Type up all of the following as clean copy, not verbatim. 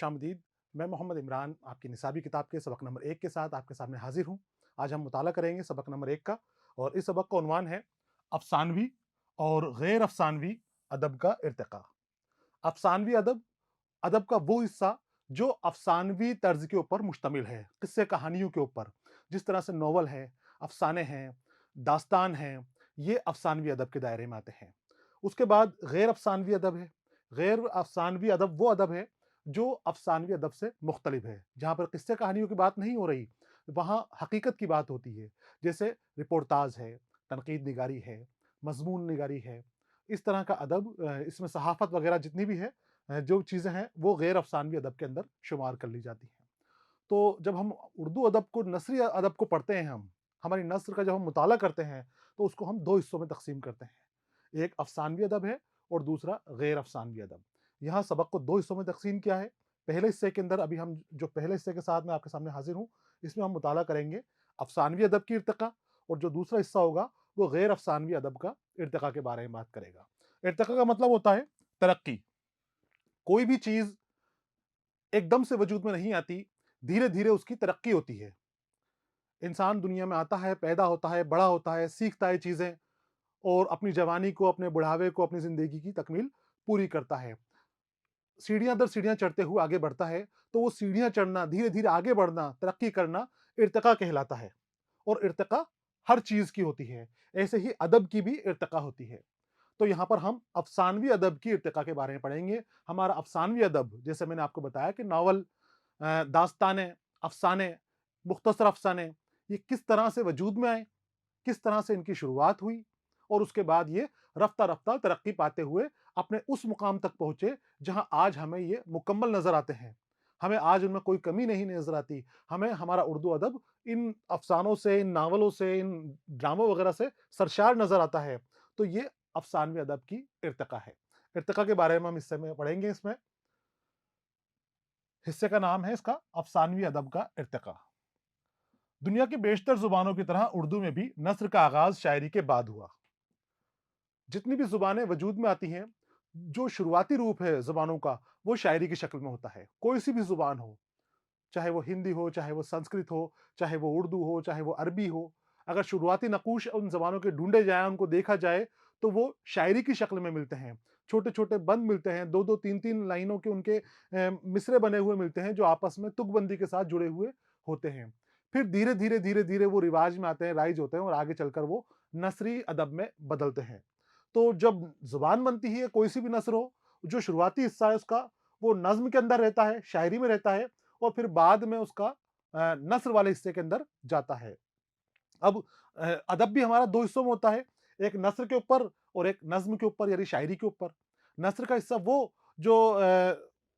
खुशामदीद। मैं मोहम्मद इमरान आपकी निसाबी किताब के सबक नंबर 1 के साथ आपके सामने हाज़िर हूँ। आज हम मुताला करेंगे सबक नंबर 1 का और इस सबक का उन्वान है अफ़सानवी और गैर अफ़सानवी अदब का इर्तिक़ा। अफ़सानवी अदब, अदब का वो हिस्सा जो अफ़सानवी तर्ज़ के ऊपर मुश्तमिल है, किस्से कहानियों के ऊपर। जिस तरह से नॉवल है, अफ़साने हैं, दास्तान हैं, ये अफ़सानवी अदब के दायरे में आते हैं। उसके बाद गैर अफ़सानवी अदब है। गैर अफ़सानवी अदब वो अदब है जो अफ़सानवी अदब से मुख्तलिफ है, जहाँ पर किस्से कहानियों की बात नहीं हो रही, वहाँ हकीकत की बात होती है। जैसे रिपोर्टाज है, तनकीद निगारी है, मज़मून निगारी है। इस तरह का अदब इसमें सहाफ़त वग़ैरह जितनी भी है जो चीज़ें हैं वो गैर अफ़सानवी अदब के अंदर शुमार कर ली जाती हैं। तो जब हम उर्दू अदब को नसरी अदब को पढ़ते हैं हमारी नस्र का जब हम मुताला करते हैं, तो उसको हम 2 हिस्सों में तक़सीम करते हैं। एक अफ़सानवी अदब है और दूसरा गैर अफ़सानवी अदब। यहाँ सबक को 2 हिस्सों में तक़सीम किया है। पहले हिस्से के अंदर अभी हम जो पहले हिस्से के साथ मैं आपके सामने हाज़िर हूँ, इसमें हम मुताला करेंगे अफ़सानवी अदब की इर्तिक़ा और जो दूसरा हिस्सा होगा, वो गैर अफ़सानवी अदब का इर्तिक़ा के बारे में बात करेगा। इर्तिक़ा का मतलब होता है तरक्की। कोई भी चीज़ एकदम से वजूद में नहीं आती, धीरे-धीरे उसकी तरक्की होती है। इंसान दुनिया में आता है, पैदा होता है, बड़ा होता है, सीखता है चीज़ें और अपनी जवानी को, अपने बुढ़ावे को, अपनी ज़िंदगी की तकमील पूरी करता है। सीढ़ियाँ दर सीढ़ियाँ चढ़ते हुए आगे बढ़ता है, तो वो सीढ़ियाँ चढ़ना, धीरे-धीरे आगे बढ़ना, तरक्की करना इर्तिक़ा कहलाता है और इर्तिक़ा हर चीज़ की होती है। ऐसे ही अदब की भी इर्तिक़ा होती है। तो यहाँ पर हम अफ़सानवी अदब की इर्तिक़ा के बारे में पढ़ेंगे। हमारा अफ़सानवी अदब, जैसे मैंने आपको बताया कि नॉवल, दास्तानें, अफ़साने, मुख्तसर अफ़साने, ये किस तरह से वजूद में आए, किस तरह से इनकी शुरुआत हुई और उसके बाद ये रफ्ता-रफ्ता तरक्की पाते हुए अपने उस मुकाम तक पहुँचे, जहाँ आज हमें ये मुकम्मल नज़र आते हैं। हमें आज उनमें कोई कमी नहीं नज़र आती। हमें हमारा उर्दू अदब इन अफ़सानों से, इन नावलों से, इन ड्रामों वग़ैरह से सरशार नज़र आता है। तो ये अफ़सानवी अदब की इर्तिक़ा है। इर्तिक़ा के बारे में हम हिस्से में पढ़ेंगे इसमें। हिस्से का नाम है इसका अफ़सानवी अदब का इर्तिक़ा। दुनिया की बेशतर ज़ुबानों की तरह उर्दू में भी नस्र का आगाज़ शायरी के बाद हुआ। जितनी भी ज़ुबानें वजूद में आती हैं, जो शुरुआती रूप है ज़ुबानों का, वो शायरी की शक्ल में होता है। कोई-सी भी ज़ुबान हो, चाहे वो हिंदी हो, चाहे वो संस्कृत हो, चाहे वो उर्दू हो, चाहे वो अरबी हो, अगर शुरुआती नक़ूश उन ज़बानों के ढूँढे जाएँ, उनको देखा जाए, तो वो शायरी की शक्ल में मिलते हैं। छोटे-छोटे बंद मिलते हैं, 2-2 3-3 लाइनों के उनके मिसरे बने हुए मिलते हैं, जो आपस में तुकबंदी के साथ जुड़े हुए होते हैं। फिर धीरे-धीरे, धीरे-धीरे वो रिवाज में आते हैं, राइज होते हैं और आगे चलकर वो नसरी अदब में बदलते हैं। तो जब ज़ुबान बनती है, कोई-सी भी नस्र हो, जो शुरुआती हिस्सा है उसका, वो नज़्म के अंदर रहता है, शायरी में रहता है और फिर बाद में उसका नस्र वाले हिस्से के अंदर जाता है। अब अदब भी हमारा 2 हिस्सों में होता है, एक नस्र के ऊपर और एक नज़्म के ऊपर यानी शायरी के ऊपर। नस्र का हिस्सा वो जो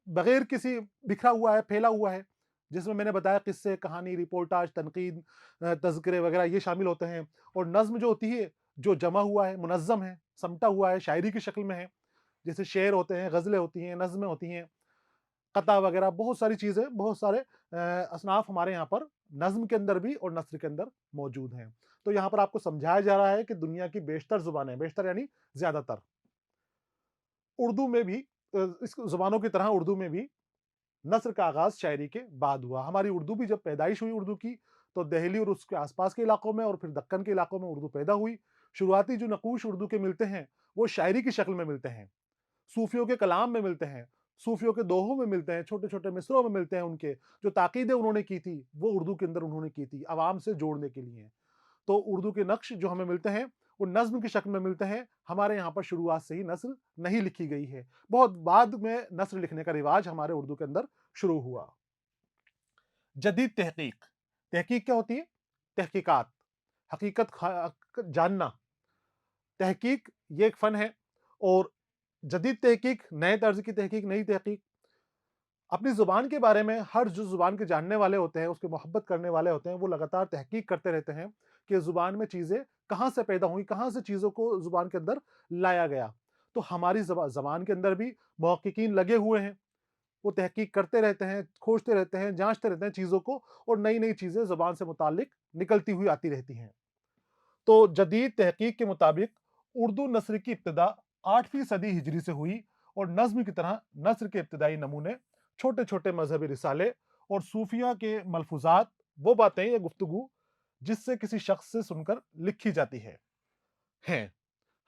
बगैर किसी बिखरा हुआ है, फैला हुआ है, जिसमें मैंने बताया किस्से, कहानी, रिपोर्टाज, तनकीद, तज़किरे वगैरह ये शामिल होते हैं और नज़्म जो होती है, जो जमा हुआ है, मुनज़्ज़म है, समटा हुआ है, शायरी की शक्ल में है। जैसे शेर होते हैं, ग़ज़लें होती हैं, नज़्में होती हैं, कता वगैरह बहुत सारी चीज़ें, बहुत सारे असनाफ़ हमारे यहाँ पर नज़्म के अंदर भी और नस्र के अंदर मौजूद हैं। तो यहाँ पर आपको समझाया जा रहा है कि दुनिया की बेशतर ज़ुबानें, बेशतर यानी ज़्यादातर, उर्दू में भी इस ज़ुबानों की तरह उर्दू में भी नस्र का आगाज़ शायरी के बाद हुआ। हमारी उर्दू भी जब पैदाइश हुई उर्दू की, तो दिल्ली और उसके आस-पास के इलाकों में और फिर दक्कन के इलाकों में उर्दू पैदा हुई। शुरुआती जो नक़ूश उर्दू के मिलते हैं, वो शायरी की शक्ल में मिलते हैं। सूफ़ियों के कलाम में मिलते हैं, सूफ़ियों के दोहों में मिलते हैं, छोटे-छोटे मिसरों में मिलते हैं उनके, जो ताक़ीदें उन्होंने की थी, वो उर्दू के अंदर उन्होंने की थी, अवाम से जोड़ने के लिए। तो उर्दू के नक्श जो हमें मिलते हैं, वो नज़्म की शक्ल में मिलते हैं। हमारे यहाँ पर शुरुआत से ही नस्र नहीं लिखी गई है। बहुत बाद में नस्र लिखने का रिवाज हमारे उर्दू के अंदर शुरू हुआ। जदीद तहकीक, तहकीक क्या होती है? तहकीकात, हकीकत जानना। तहकीक ये एक फ़न है और जदीद तहकीक, नए तर्ज़ की तहकीक, नई तहकीक। अपनी ज़ुबान के बारे में हर जो ज़ुबान के जानने वाले होते हैं, उसकी मोहब्बत करने वाले होते हैं, वो लगातार तहकीक करते रहते हैं कि ज़ुबान में चीज़ें कहाँ से पैदा हुई, कहाँ से चीज़ों को ज़ुबान के अंदर लाया गया। तो हमारी ज़बान के अंदर भी मुहक्किकीन लगे हुए हैं। वो तहकीक करते रहते हैं, खोजते रहते हैं, जाँचते रहते हैं चीज़ों को और नई-नई चीज़ें ज़ुबान से मुताल्लिक निकलती हुई आती रहती हैं। तो जदीद तहकीक के मुताबिक उर्दू नस्र की इब्तिदा 8वीं सदी हिजरी से हुई और नज़्म की तरह नस्र के इब्तिदाई नमूने छोटे छोटे मजहबी रिसाले और सूफिया के मलफूजात, वो बातें या गुफ्तगू जिससे किसी शख्स से सुनकर लिखी जाती है।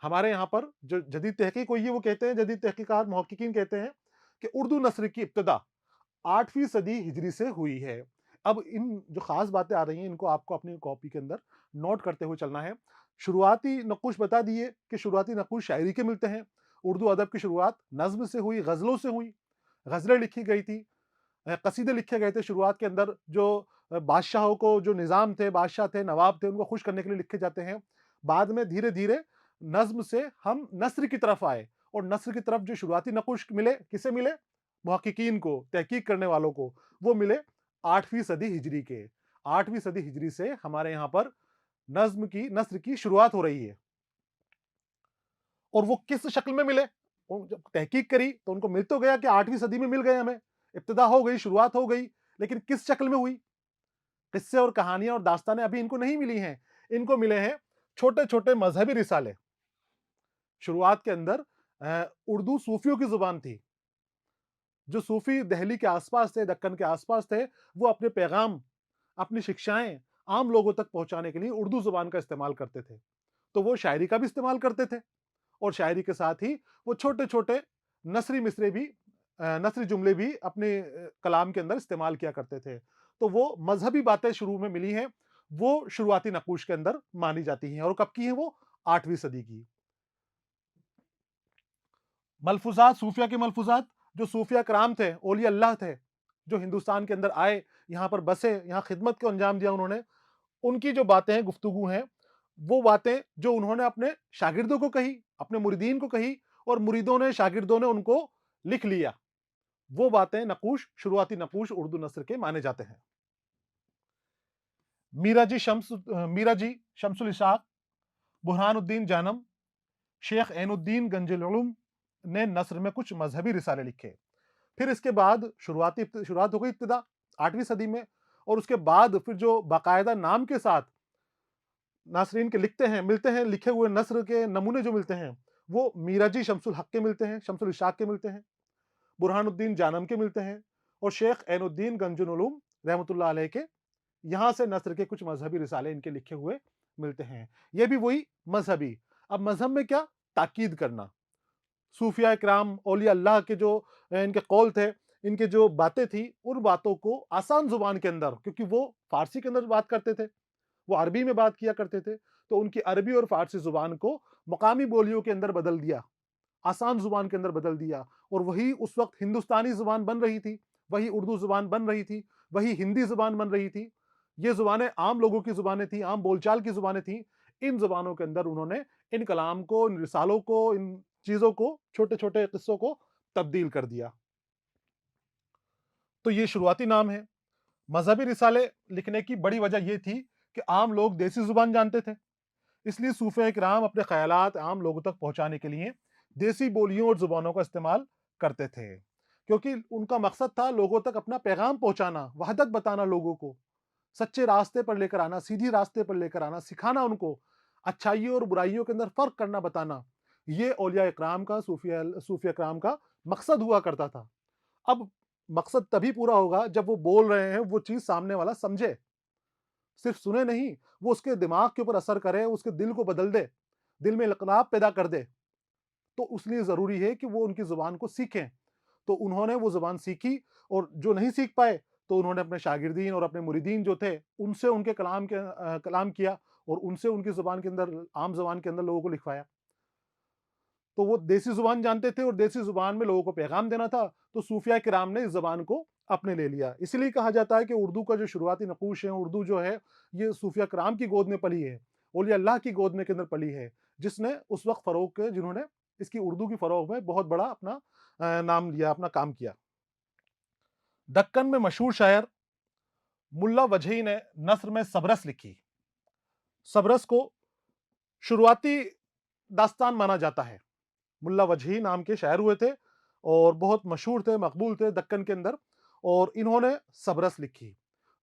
हमारे यहाँ पर जो जदीद तहकीक हुई है, वो कहते हैं, जदीद तहकीकात मुहक्किकीन कहते हैं कि उर्दू नस्र की इब्तिदा 8वीं सदी हिजरी से हुई है। अब इन जो खास बातें आ रही हैं, इनको आपको अपनी कॉपी के अंदर नोट करते हुए चलना है। शुरुआती नक़ूश बता दिए कि शुरुआती नक़ूश शायरी के मिलते हैं। उर्दू अदब की शुरुआत नज़्म से हुई, गज़लों से हुई। गज़लें लिखी गई थी, कसीदे लिखे गए थे शुरुआत के अंदर, जो बादशाहों को, जो निज़ाम थे, बादशाह थे, नवाब थे, उनको खुश करने के लिए लिखे जाते हैं। बाद में धीरे-धीरे नज़्म से हम नस्र की तरफ आए और नस्र की तरफ जो शुरुआती नक़ूश मिले, किसे मिले? मुहक्किकीन को, तहकीक करने वालों को। वो मिले 8वीं सदी हिजरी के। 8वीं सदी हिजरी से हमारे यहाँ पर नस्र की शुरुआत हो रही है। और वो किस शक्ल में मिले? वो जब तहकीक करी तो उनको मिल तो गया कि 8वीं सदी में मिल गए हमें, इब्तिदा हो गई, शुरुआत हो गई, लेकिन किस शक्ल में हुई? किस्से और कहानियाँ और दास्तानें अभी इनको नहीं मिली हैं। इनको मिले हैं छोटे-छोटे मज़हबी रिसाले। शुरुआत के अंदर उर्दू सूफियों की ज़ुबान थी। जो सूफी दिल्ली के आस-पास थे, दक्कन के आस-पास थे, वो अपने पैगाम, अपनी शिक्षाएँ आम लोगों तक पहुँचाने के लिए उर्दू ज़ुबान का इस्तेमाल करते थे। तो वो शायरी का भी इस्तेमाल करते थे और शायरी के साथ ही वो छोटे-छोटे नसरी मिसरे भी, नसरी जुमले भी अपने कलाम के अंदर इस्तेमाल किया करते थे। तो वो मज़हबी बातें शुरू में मिली हैं, वो शुरुआती नक़ूश के अंदर मानी जाती हैं। और कब की हैं वो? 8वीं सदी की। मलफूज़ात, सूफिया के मलफूज़ात, जो सूफिया कराम थे, औलिया अल्लाह थे, जो हिंदुस्तान के अंदर आए, यहाँ पर बसे, यहाँ खिदमत को अंजाम दिया उन्होंने, उनकी जो बातें हैं, गुफ्तगू हैं, वो बातें जो उन्होंने अपने शागिर्दों को कही, अपने मुरीदीन को कही और मुरीदों ने, शागिर्दों ने उनको लिख लिया। वो बातें नक़ूश, शुरुआती नक़ूश उर्दू नस्र के माने जाते हैं। मीरा जी शम्सुल इशाक, बुरहानुद्दीन जानम, शेख ऐनुद्दीन गंजुल उलूम ने नस्र में कुछ मजहबी रिसाले लिखे। फिर इसके बाद शुरुआत हो गई इब्तिदा 8वीं सदी में, और उसके बाद फिर जो बाकायदा नाम के साथ नासरीन के लिखते हैं, मिलते हैं, लिखे हुए नस्र के नमूने जो मिलते हैं, वो मीरा जी शम्सुल हक के मिलते हैं, शम्सुल इशाक के मिलते हैं, बुरहानुद्दीन जानम के मिलते हैं और शेख ऐनुद्दीन गंजुल उलूम रहमतुल्लाह अलैह के, यहाँ से नस्र के कुछ मजहबी रिसाले इनके लिखे हुए मिलते हैं। ये भी वही मजहबी। अब मजहब में क्या? ताकीद करना। सूफिया इकराम, औलिया अल्लाह के जो इनके कौल थे, इनके जो बातें थी, उन बातों को आसान ज़ुबान के अंदर, क्योंकि वो फ़ारसी के अंदर बात करते थे, वो अरबी में बात किया करते थे, तो उनकी अरबी और फ़ारसी ज़ुबान को मकामी बोलियों के अंदर बदल दिया, आसान ज़ुबान के अंदर बदल दिया और वही उस वक़्त हिंदुस्तानी ज़ुबान बन रही थी, वही उर्दू ज़ुबान बन रही थी, वही हिंदी ज़ुबान बन रही थी। ये ज़ुबानें आम लोगों की ज़ुबानें थी, आम बोलचाल की ज़ुबानें थी। इन ज़ुबानों के अंदर उन्होंने इन कलाम को, इन रिसालों को, इन चीज़ों को, छोटे-छोटे किस्सों को तब्दील कर दिया। तो ये शुरुआती नाम है। मज़हबी रिसाले लिखने की बड़ी वजह ये थी कि आम लोग देसी ज़ुबान जानते थे। इसलिए सूफ़िया किराम अपने ख़यालात आम लोगों तक पहुँचाने के लिए देसी बोलियों और ज़ुबानों का इस्तेमाल करते थे। क्योंकि उनका मकसद था लोगों तक अपना पैगाम पहुँचाना, वहदत बताना लोगों को, सच्चे रास्ते पर लेकर आना, सीधी रास्ते पर लेकर आना, सिखाना उनको, अच्छाइयों और बुराइयों के अंदर फ़र्क करना बताना। ये औलिया इकराम का, सूफिया इकराम का मकसद हुआ करता था। अब मकसद तभी पूरा होगा जब वो बोल रहे हैं, वो चीज़ सामने वाला समझे। सिर्फ सुने नहीं, वो उसके दिमाग के ऊपर असर करे, उसके दिल को बदल दे, दिल में इनकलाब पैदा कर दे। तो उसलिए ज़रूरी है कि वो उनकी ज़ुबान को सीखें। तो उन्होंने वो ज़ुबान सीखी और जो नहीं सीख पाए, तो उन्होंने अपने शागिर्दीन और अपने मुरीदीन जो थे, उनसे उनके कलाम किया और उनसे उनकी ज़ुबान के अंदर, आम ज़ुबान के अंदर लोगों को लिखवाया। तो वो देसी ज़ुबान जानते थे और देसी ज़ुबान में लोगों को पैगाम देना था, तो सूफिया किराम ने इस ज़बान को अपने ले लिया। इसीलिए कहा जाता है कि उर्दू का जो शुरुआती नक़ूश है, उर्दू जो है, ये सूफिया किराम की गोद में पली है, औलिया अल्लाह की गोद में के अंदर पली है, जिसने उस वक़्त जिन्होंने इसकी उर्दू की फ़रोग़ में बहुत बड़ा अपना नाम लिया, अपना काम किया। दक्कन में मशहूर शायर मुल्ला वजही ने नस्र में सबरस लिखी। सबरस को शुरुआती दास्तान माना जाता है। मुल्ला वजही नाम के शायर हुए थे और बहुत मशहूर थे, मकबूल थे दक्कन के अंदर, और इन्होंने सबरस लिखी,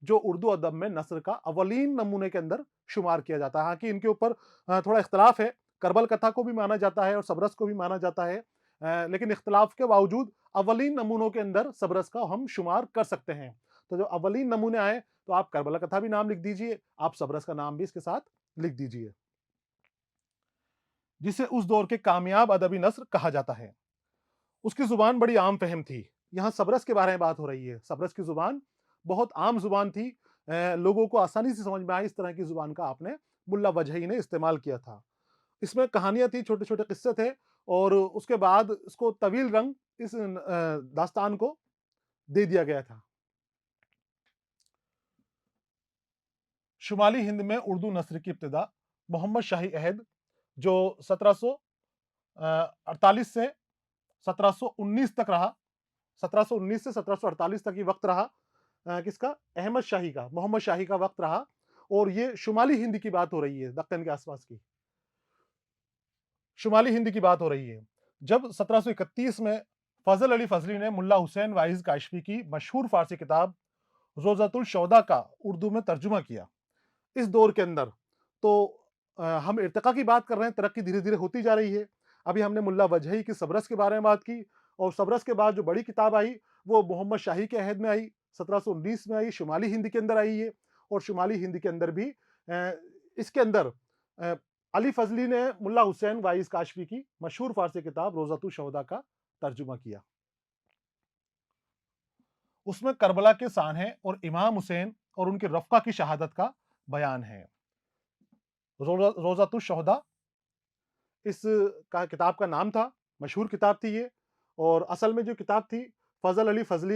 जो उर्दू अदब में नस्र का अवलीन नमूने के अंदर शुमार किया जाता है। हालाँकि इनके ऊपर थोड़ा इख्तिलाफ है, करबल कथा को भी माना जाता है और सबरस को भी माना जाता है, लेकिन इख्तिलाफ के बावजूद अवलीन नमूनों के अंदर सबरस का हम शुमार कर सकते हैं। तो जो अवलीन नमूने आए, तो आप करबला कथा भी नाम लिख दीजिए, आप सबरस का नाम भी इसके साथ लिख दीजिए, जिसे उस दौर के कामयाब अदबी नस्र कहा जाता है। उसकी जुबान बड़ी आम फहम थी। यहाँ सबरस के बारे में बात हो रही है। सबरस की जुबान बहुत आम जुबान थी। लोगों को आसानी से समझ में आए, इस तरह की जुबान का आपने मुल्ला वजही ने इस्तेमाल किया था। इसमें कहानियां थी, छोटे छोटे किस्से थे, और उसके बाद इसको तवील रंग इस दास्तान को दे दिया गया था। शुमाली हिंद में उर्दू नस्र की इब्तिदा मोहम्मद शाही अहद, जो 1748 से 1719 तक रहा, 1719 से 1748 तक ये वक्त रहा, किसका, अहमद शाही का, मोहम्मद शाही का वक्त रहा। और ये शुमाली हिंद की बात हो रही है, दक्कन के आसपास की शुमाली हिंद की बात हो रही है। जब 1731 में फजल अली फजली ने मुल्ला हुसैन वाइज काशफी की मशहूर फारसी किताब रोज़तुल शौदा का उर्दू में तर्जुमा किया, इस दौर के अंदर तो हम इर्तिका की बात कर रहे हैं, तरक्की धीरे धीरे होती जा रही है। अभी हमने मुल्ला वजही की सबरस के बारे में बात की, और सबरस के बाद जो बड़ी किताब आई वो मोहम्मद शाही के अहद में आई, 1719 में आई, शुमाली हिंद के अंदर आई है। और शुमाली हिंद के अंदर भी इसके अंदर अली फजली ने मुल्ला हुसैन वाइज काशफी की मशहूर फारसी किताब रोज़तुल शौदा का तर्जुमा किया। उसमें करबला के सान्हे और इमाम हुसैन और उनके रफ़्क़ा की शहादत का बयान है। रोज़तुल शौदा इस का किताब का नाम था, मशहूर किताब थी ये। और असल में जो किताब थी, फ़ज़ल अली फ़ज़ली,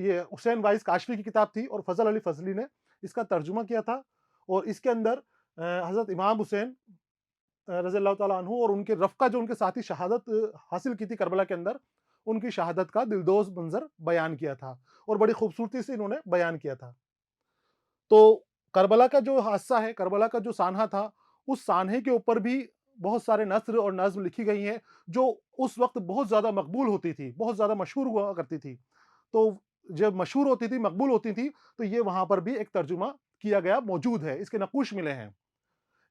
ये हुसैन वाइज़ काशफ़ी की किताब थी, और फ़ज़ल अली फ़ज़ली ने इसका तर्जुमा किया था। और इसके अंदर हज़रत इमाम हुसैन रज़ियल्लाहु ताला अन्हु और उनके रफ़्क़ा जो उनके साथी शहादत हासिल की थी करबला के अंदर, उनकी शहादत का दिलदोज़ मंज़र बयान किया था, और बड़ी खूबसूरती से इन्होंने बयान किया था। तो करबला का जो हादसा है, करबला का जो सान्हा था, उस सान्हे के ऊपर भी बहुत सारे नस्र और नज़्म लिखी गई हैं, जो उस वक़्त बहुत ज़्यादा मकबूल होती थी, बहुत ज़्यादा मशहूर हुआ करती थी। तो जब मशहूर होती थी, मकबूल होती थी, तो ये वहाँ पर भी एक तर्जुमा किया गया मौजूद है, इसके नक़ूश मिले हैं।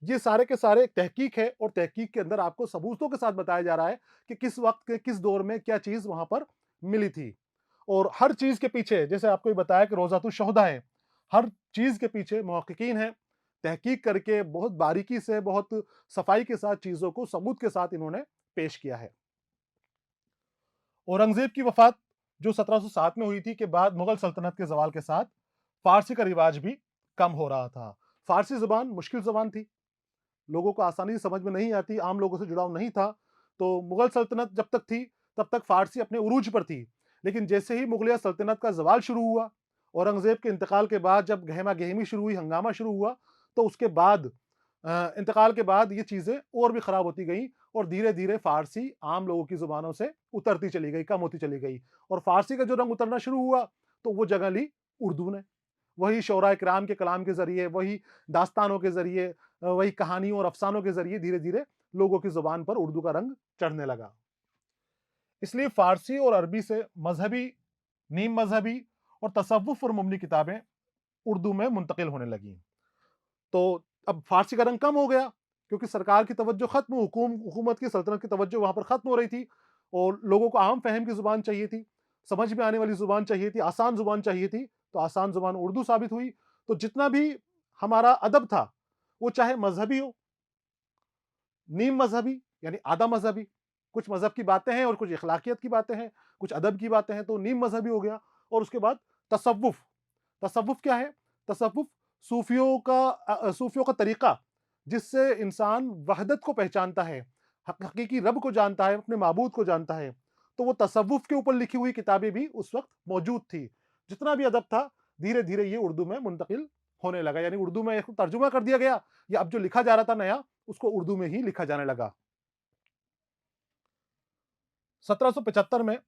ये सारे के सारे एक तहकीक है, और तहकीक के अंदर आपको सबूतों के साथ बताया जा रहा है कि किस वक़्त के किस दौर में क्या चीज़ वहाँ पर मिली थी। और हर चीज़ के पीछे, जैसे आपको ये बताया कि रोज़तुल शौदा है, हर चीज़ के पीछे मुहक्किकीन हैं, तहकीक करके बहुत बारीकी से, बहुत सफाई के साथ चीज़ों को सबूत के साथ इन्होंने पेश किया है। औरंगज़ेब की वफ़ात जो 1707 में हुई थी, के बाद मुग़ल सल्तनत के ज़वाल के साथ फ़ारसी का रिवाज भी कम हो रहा था। फ़ारसी ज़ुबान मुश्किल ज़ुबान थी, लोगों को आसानी से समझ में नहीं आती, आम लोगों से जुड़ाव नहीं था। तो मुग़ल सल्तनत जब तक थी, तब तक फ़ारसी अपने उरूज पर थी। लेकिन जैसे ही मुग़लिया सल्तनत का ज़वाल शुरू हुआ, औरंगज़ेब के इंतकाल के बाद जब गहमा-गहमी शुरू हुई, हंगामा शुरू हुआ, तो उसके बाद इंतकाल के बाद ये चीज़ें और भी ख़राब होती गईं, और धीरे-धीरे फ़ारसी आम लोगों की ज़ुबानों से उतरती चली गई, कम होती चली गई। और फ़ारसी का जो रंग उतरना शुरू हुआ, तो वो जगह ली उर्दू ने। वही शोरा किराम के कलाम के ज़रिए, वही दास्तानों के ज़रिए, वही कहानियों और अफ़सानों के ज़रिए धीरे-धीरे लोगों की ज़ुबान पर उर्दू का रंग चढ़ने लगा। इसलिए फ़ारसी और अरबी से मज़हबी, नीम मज़हबी और तसव्वुफ़ पर मबनी किताबें उर्दू में मुंतकिल होने लगीं। तो अब फ़ारसी का रंग कम हो गया, क्योंकि सरकार की तवज्जो ख़त्म, हुकूमत की, सल्तनत की तवज्जो वहाँ पर ख़त्म हो रही थी, और लोगों को आम फ़हम की ज़ुबान चाहिए थी, समझ में आने वाली ज़ुबान चाहिए थी, आसान ज़ुबान चाहिए थी। तो आसान ज़ुबान उर्दू साबित हुई। तो जितना भी हमारा अदब था, वो चाहे मज़हबी हो, नीम मज़हबी यानी आधा मज़हबी, कुछ मज़हब की बातें हैं और कुछ अखलाकियत की बातें हैं, कुछ अदब की बातें हैं, तो नीम मज़हबी हो गया। और उसके बाद तसव्वुफ़, तसव्वुफ़ क्या है? तसव्वुफ़ सूफ़ियों का तरीक़ा, जिससे इंसान वहदत को पहचानता है, हकीकी रब को जानता है, अपने माबूद को जानता है। तो वो तसव्वुफ़ के ऊपर लिखी हुई किताबें भी उस वक़्त मौजूद थी। जितना भी अदब था, धीरे-धीरे ये उर्दू में मुंतकिल होने लगा, यानी उर्दू में इसको तर्जुमा कर दिया गया, या अब जो लिखा जा रहा था नया, उसको उर्दू में ही लिखा जाने लगा। 1775 में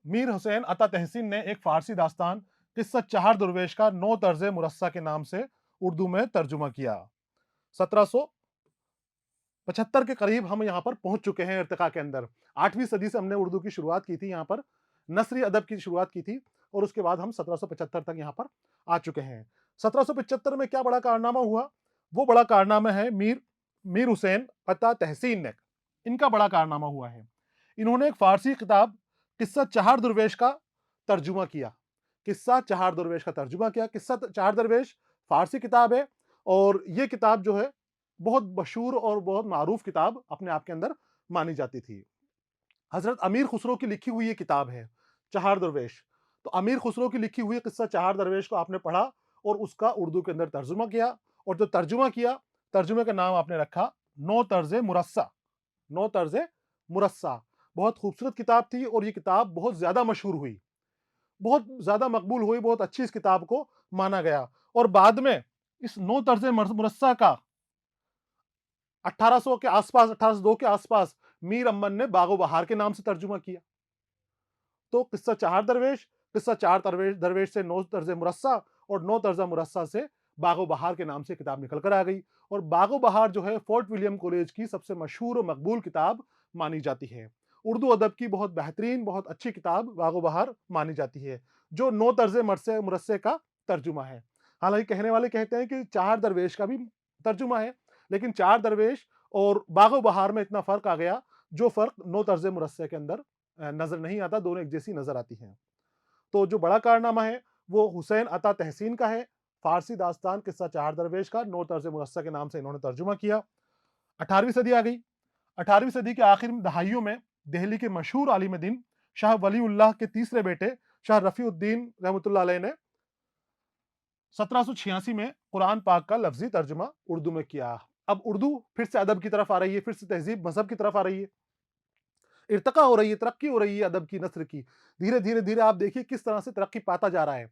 मीर हुसैन अता तहसीन ने एक फ़ारसी दास्तान किस्सा चहार दरवेश का 9 तर्ज़ मुरस्सा के नाम से उर्दू में तर्जुमा किया। 1775 के करीब हम यहाँ पर पहुँच चुके हैं इर्तिका के अंदर। 8वीं सदी से हमने उर्दू की शुरुआत की थी यहाँ पर, नस्री अदब की शुरुआत की थी, और उसके बाद हम 1775 तक यहाँ पर आ चुके हैं। 1775 में क्या बड़ा कारनामा हुआ? वो बड़ा कारनामा है मीर हुसैन अता तहसीन ने, इनका बड़ा कारनामा हुआ है। इन्होंने एक फारसी किताब किस्सा चहार दरवेश का तर्जुमा किया। किस्सा चहार दरवेश का तर्जुमा किया। किस्सा चहार दरवेश फारसी किताब है और ये किताब जो है बहुत मशहूर और बहुत मारूफ किताब अपने आप के अंदर मानी जाती थी। हजरत अमीर खुसरो की लिखी हुई ये किताब है चहार दरवेश। तो अमीर खुसरो की लिखी हुई किस्सा चहार दरवेश को आपने पढ़ा और उसका उर्दू के अंदर तर्जुमा किया, और जो तर्जुमा किया, तर्जुमे का नाम आपने रखा नो तर्ज मुरस्सा। नो तर्ज मुरस्सा बहुत खूबसूरत किताब थी और ये किताब बहुत ज्यादा मशहूर हुई, बहुत ज्यादा मकबूल हुई, बहुत अच्छी इस किताब को माना गया। और बाद में इस नो तर्ज मुरस्सा का 1800 के आसपास, 1802 के आसपास मीर अम्मन ने बागो बहार के नाम से तर्जुमा किया। तो किस्सा चहार दरवेश, किस्सा चार दरवेश से नो तर्ज मुरस्सा, और नो तर्ज मुरस्सा से बागो बहार के नाम से किताब निकल कर आ गई। और बागो बहार जो है फोर्ट विलियम कॉलेज की सबसे मशहूर और मकबूल किताब मानी जाती है। उर्दू अदब की बहुत बेहतरीन, बहुत अच्छी किताब बागो बहार मानी जाती है, जो नो तर्ज मुरस्से का तर्जुमा है। हालांकि कहने वाले कहते हैं कि चार दरवेश का भी तर्जुमा है, लेकिन चार दरवेश और बागो बहार में इतना फर्क आ गया, जो फर्क नो तर्ज मुरस्से के अंदर नजर नहीं आता, दोनों एक जैसी नजर आती हैं। तो जो बड़ा कारनामा है वो हुसैन अता तहसीन का है। फारसी दास्तान किस्सा चार दरवेश का नो तर्ज मुरस्सा के नाम से इन्होंने तर्जुमा किया। 18वीं सदी आ गई। 18वीं सदी के आखिर दहाइयों में दिल्ली के मशहूर आलिम दीन शाह वलीउल्लाह के तीसरे बेटे शाह रफीउद्दीन रहमतुल्लाह अलैह ने 1786 में कुरान पाक का लफ्जी तर्जुमा उर्दू में किया। अब उर्दू फिर से अदब की तरफ आ रही है, फिर से तहजीब मजहब की तरफ आ रही है, इर्तका हो रही है, तरक्की हो रही है अदब की नस्र की। धीरे धीरे धीरे आप देखिए किस तरह से तरक्की पाता जा रहा है,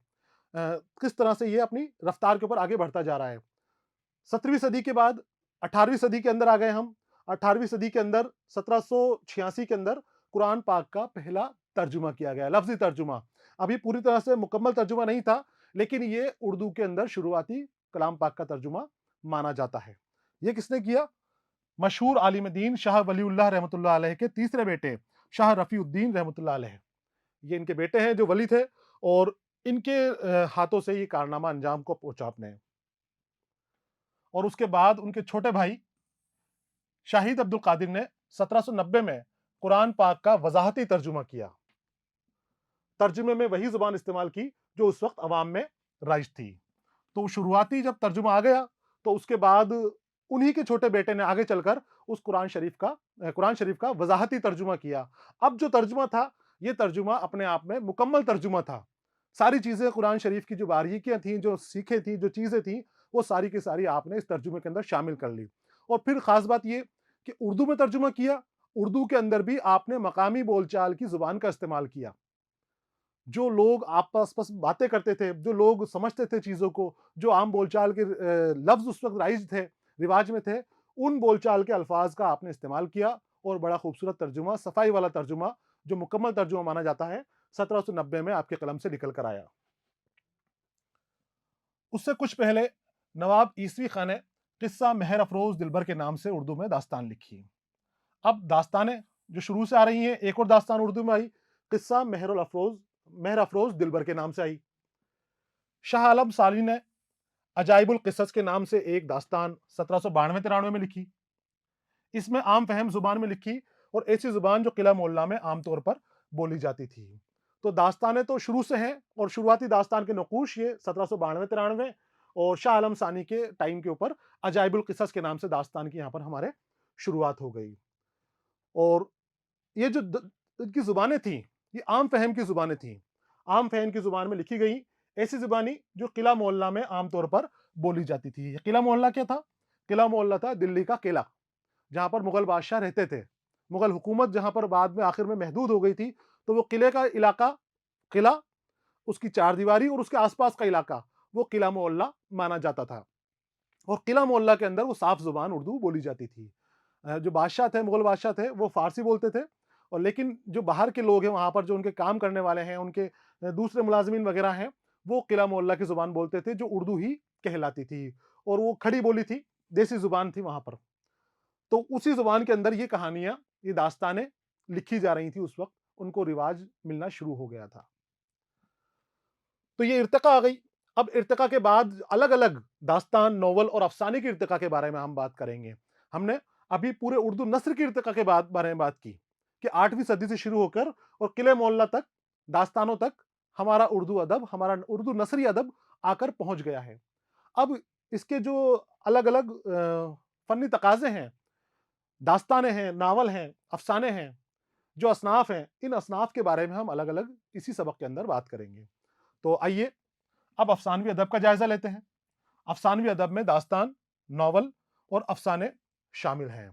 किस तरह से ये अपनी रफ्तार के ऊपर आगे बढ़ता जा रहा है। 17वीं सदी के बाद 18वीं सदी के अंदर आ गए हम। 18वीं सदी के अंदर 1786 के अंदर कुरान पाक का पहला तर्जुमा किया गया, लफ्जी तर्जुमा। अभी पूरी तरह से मुकम्मल तर्जुमा नहीं था, लेकिन ये उर्दू के अंदर शुरुआती कलाम पाक का तर्जुमा माना जाता है। ये किसने किया? मशहूर आलिम दीन शाह वलीउल्लाह रहमतुल्लाह अलैह के तीसरे बेटे शाह रफीउद्दीन रहमतुल्लाह अलैह। ये इनके बेटे हैं जो वली थे, और इनके हाथों से ये कारनामा अंजाम को पहुंचा अपने। और उसके बाद उनके छोटे भाई शाहिद अब्दुल कादिर ने 1790 में कुरान पाक का वजाहती तर्जुमा किया। तर्जुमे में वही जुबान इस्तेमाल की जो उस वक्त अवाम में राइज थी। तो शुरुआती जब तर्जुमा आ गया, तो उसके बाद उन्हीं के छोटे बेटे ने आगे चलकर उस कुरान शरीफ का वजाहती तर्जुमा किया। अब जो तर्जुमा था, ये तर्जुमा अपने आप में मुकम्मल तर्जुमा था। सारी चीजें कुरान शरीफ की जो बारीकियां थी, जो सीखें थी, जो चीजें थी, वो सारी की सारी आपने इस तर्जुमे के अंदर शामिल कर ली। और फिर खास बात ये कि उर्दू में तर्जुमा किया, उर्दू के अंदर भी आपने मकामी बोलचाल की जुबान का इस्तेमाल किया। जो लोग आपस पास बातें करते थे, जो लोग समझते थे चीज़ों को, जो आम बोलचाल के लफ्ज़ उस वक़्त राइज थे, रिवाज में थे, उन बोलचाल के अल्फाज का आपने इस्तेमाल किया और बड़ा खूबसूरत तर्जुमा, सफाई वाला तर्जुमा, जो मुकम्मल तर्जुमा माना जाता है, 1790 में आपके कलम से निकल कर आया। उससे कुछ पहले नवाब ईसवी खां ने किस्सा मेहर अफरोज दिलबर के नाम से उर्दू में दास्तान लिखी। अब दास्तानें जो शुरू से आ रही हैं, एक और दास्तान उर्दू में आई, किस्सा मेहर अफरोज दिलबर के नाम से आई। शाह आलम साली ने अजाइबुल किसस के नाम से एक दास्तान 1792-93 में लिखी। इसमें आम फहम जुबान में लिखी और ऐसी जुबान जो किला मोहल्ला में आमतौर पर बोली जाती थी। तो दास्तानें तो शुरू से हैं, और शुरुआती दास्तान के नकूश ये 1792-93 और शाह आलम सानी के टाइम के ऊपर अजाइबुल किसस के नाम से दास्तान की यहाँ पर हमारे शुरुआत हो गई। और ये जो इनकी जुबानें थी, ये आम फहम की जुबानें थी। आम फहम की जुबान में लिखी गई ऐसी जुबानी जो किला मोहल्ला में आमतौर पर बोली जाती थी। ये किला मोहल्ला क्या था? किला मोहल्ला था दिल्ली का किला, जहां पर मुगल बादशाह रहते थे। मुगल हुकूमत जहां पर बाद में आखिर में महदूद हो गई थी, तो वो किले का इलाका, किला, उसकी चार दीवारी और उसके आसपास का इलाका, वो किला मोहल्ला माना जाता था। और किला मोहल्ला के अंदर वो साफ जुबान उर्दू बोली जाती थी। जो बादशाह थे, मुगल बादशाह थे, वो फारसी बोलते थे, और लेकिन जो बाहर के लोग हैं वहाँ पर, जो उनके काम करने वाले हैं, उनके दूसरे मुलाजिमीन वगैरह हैं, वो किला मोहल्ला की ज़ुबान बोलते थे, जो उर्दू ही कहलाती थी, और वो खड़ी बोली थी, देसी ज़ुबान थी वहाँ पर। तो उसी ज़ुबान के अंदर ये कहानियाँ, ये दास्तानें लिखी जा रही थी उस वक़्त, उनको रिवाज मिलना शुरू हो गया था। तो ये इर्तिका आ गई। अब इर्तिका के बाद अलग-अलग दास्तान, नॉवल और अफ़साने की इर्तिका के बारे में हम बात करेंगे। हमने अभी पूरे उर्दू नस्र की इर्तिका के बारे में बात की, कि 8वीं सदी से शुरू होकर और किले मोहल्ला तक, दास्तानों तक हमारा उर्दू अदब, हमारा उर्दू नसरी अदब आकर पहुँच गया है। अब इसके जो अलग-अलग फ़नी तकाज़े हैं, दास्तानें हैं, नावल हैं, अफ़साने हैं, जो असनाफ़ हैं, इन असनाफ़ के बारे में हम अलग-अलग इसी सबक के अंदर बात करेंगे। तो आइए अब अफ़सानवी अदब का जायज़ा लेते हैं। अफ़सानवी अदब में दास्तान, नॉवल और अफ़साने शामिल हैं।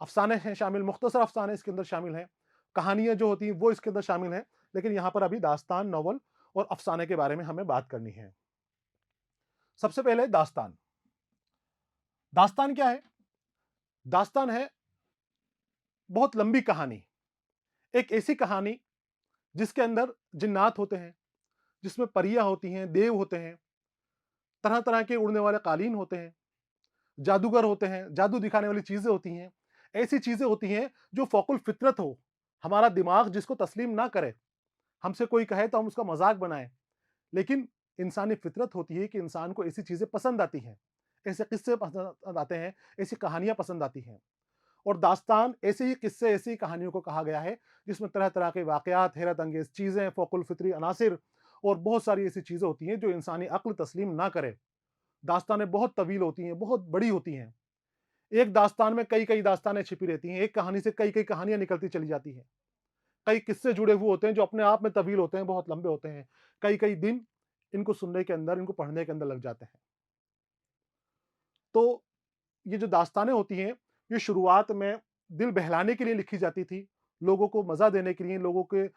अफ़साने हैं शामिल, मुख्तसर अफ़साने इसके अंदर शामिल हैं। कहानियाँ जो होती हैं वो इसके अंदर शामिल हैं, लेकिन यहाँ पर अभी दास्तान, नॉवल और अफ़साने के बारे में हमें बात करनी है। सबसे पहले दास्तान। दास्तान क्या है? दास्तान है बहुत लंबी कहानी। एक ऐसी कहानी जिसके अंदर जिन्नात होते हैं, जिसमें परियाँ होती हैं, देव होते हैं, तरह-तरह के उड़ने वाले कालीन होते हैं, जादूगर होते हैं, जादू दिखाने वाली चीज़ें होती हैं। ऐसी चीज़ें होती हैं जो फ़ौकुल फ़ितरत हो, हमारा दिमाग जिसको तस्लीम ना करे, हमसे कोई कहे तो हम उसका मज़ाक बनाएँ। लेकिन इंसानी फ़ितरत होती है कि इंसान को ऐसी चीज़ें पसंद आती हैं, ऐसे किस्से पसंद आते हैं, ऐसी कहानियाँ पसंद आती हैं। और दास्तान ऐसे ही किस्से, ऐसी कहानियों को कहा गया है, जिसमें तरह-तरह के वाक़यात, हैरत अंगेज़ चीज़ें, फ़ौकुल फ़ितरी अनासिर और बहुत सारी ऐसी चीज़ें होती हैं जो इंसानी अक्ल तस्लीम ना करे। दास्तानें बहुत तवील होती हैं, बहुत बड़ी होती हैं। एक दास्तान में कई-कई दास्तानें छिपी रहती हैं, एक कहानी से कई-कई कहानियाँ निकलती चली जाती हैं। कई किस्से जुड़े हुए होते हैं जो अपने आप में तवील होते हैं, बहुत लंबे होते हैं। कई-कई दिन इनको सुनने के अंदर, इनको पढ़ने के अंदर लग जाते हैं। तो ये जो दास्तानें होती हैं, ये शुरुआत में दिल बहलाने के लिए लिखी जाती थी, लोगों को मज़ा देने के लिए, लोगों के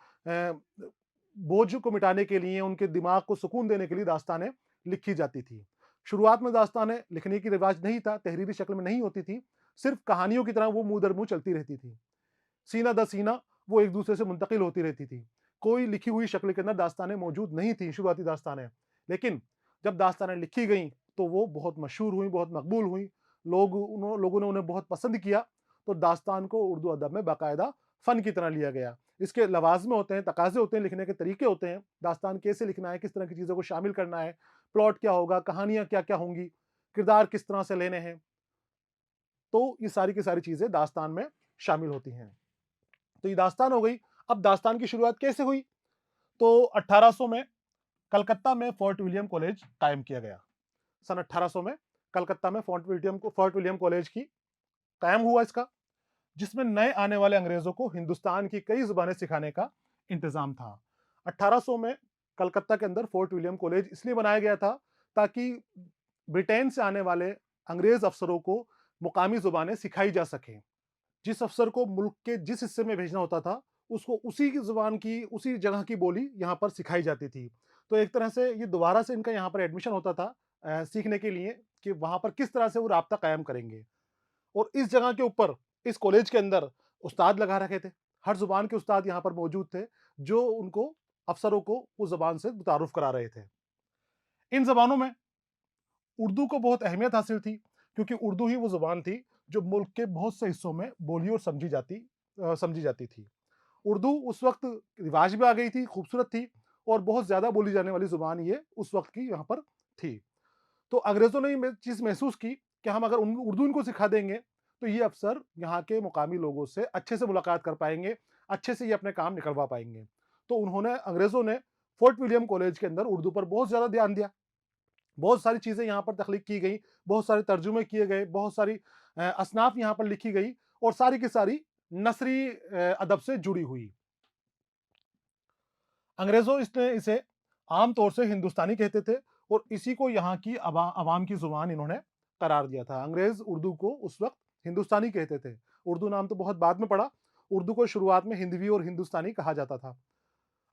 बोझ को मिटाने के लिए, उनके दिमाग को सुकून देने के लिए दास्तानें लिखी जाती थी। शुरुआत में दास्तानें लिखने की रिवाज नहीं था, तहरीरी शक्ल में नहीं होती थी, सिर्फ़ कहानियों की तरह वो मुँह दर मुँह चलती रहती थी। सीना दर सीना वो एक-दूसरे से मुंतकिल होती रहती थी। कोई लिखी हुई शक्ल के अंदर दास्तानें मौजूद नहीं थी, शुरुआती दास्तानें। लेकिन जब दास्तानें लिखी गईं, तो वो बहुत मशहूर हुईं, बहुत मकबूल हुईं। लोगों ने उन्हें बहुत पसंद किया, तो दास्तान को उर्दू अदब में बाकायदा फ़न की तरह लिया गया। इसके लवाज़िम होते हैं, तकाज़े होते हैं, लिखने के तरीके होते हैं, दास्तान कैसे लिखना है, किस तरह की चीज़ों को शामिल करना है, प्लॉट क्या होगा, कहानियाँ क्या-क्या होंगी, किरदार किस तरह से लेने हैं। तो ये सारी की सारी चीज़ें दास्तान में शामिल होती हैं। तो ये दास्तान हो गई। अब दास्तान की शुरुआत कैसे हुई? तो 1800 में कलकत्ता में फोर्ट विलियम कॉलेज कायम किया गया। सन 1800 में कलकत्ता में फोर्ट विलियम कॉलेज की कायम हुआ इसका, जिसमें नए आने वाले अंग्रेज़ों को हिंदुस्तान की कई ज़ुबानें सिखाने का इंतज़ाम था। 1800 में कलकत्ता के अंदर फोर्ट विलियम कॉलेज इसलिए बनाया गया था, ताकि ब्रिटेन से आने वाले अंग्रेज़ अफ़सरों को मुकामी ज़ुबानें सिखाई जा सकें। जिस अफ़सर को मुल्क के जिस हिस्से में भेजना होता था, उसको उसी की ज़ुबान की, उसी जगह की बोली यहाँ पर सिखाई जाती थी। तो एक तरह से ये दोबारा से इनका यहाँ पर एडमिशन होता था सीखने के लिए कि वहाँ पर किस तरह से वो राब्ता कायम करेंगे। और इस जगह के ऊपर, इस कॉलेज के अंदर उस्ताद लगा रखे थे। हर ज़ुबान के उस्ताद यहाँ पर मौजूद थे, जो उनको अफ़सरों को उस ज़बान से तारुफ़ करा रहे थे। इन ज़बानों में उर्दू को बहुत अहमियत हासिल थी, क्योंकि उर्दू ही वो ज़ुबान थी जो मुल्क के बहुत से हिस्सों में बोली और समझी जाती थी। उर्दू उस वक़्त रिवाज में आ गई थी, खूबसूरत थी और बहुत ज़्यादा बोली जाने वाली ज़ुबान ये उस वक़्त की यहाँ पर थी। तो अंग्रेज़ों ने ये चीज़ महसूस की कि हम अगर उर्दू इनको सिखा देंगे, तो ये अफ़सर यहाँ के मुकामी लोगों से अच्छे से मुलाकात कर पाएँगे, अच्छे से ये अपने काम निकलवा पाएँगे। तो अंग्रेज़ों ने फोर्ट विलियम कॉलेज के अंदर उर्दू पर बहुत ज़्यादा ध्यान दिया। बहुत सारी चीज़ें यहाँ पर तख्लीक की गई, बहुत सारे तर्जुमे किए गए, बहुत सारी असनाफ़ यहाँ पर लिखी गई और सारी की सारी नसरी अदब से जुड़ी हुई। अंग्रेज़ों इसने इसे आम तौर से हिंदुस्तानी कहते थे और इसी को यहाँ की अवाम की ज़ुबान इन्होंने करार दिया था। अंग्रेज़ उर्दू को उस वक़्त हिंदुस्तानी कहते थे। उर्दू नाम तो बहुत बाद में पड़ा। उर्दू को शुरुआत में हिंदवी और हिंदुस्तानी कहा जाता था।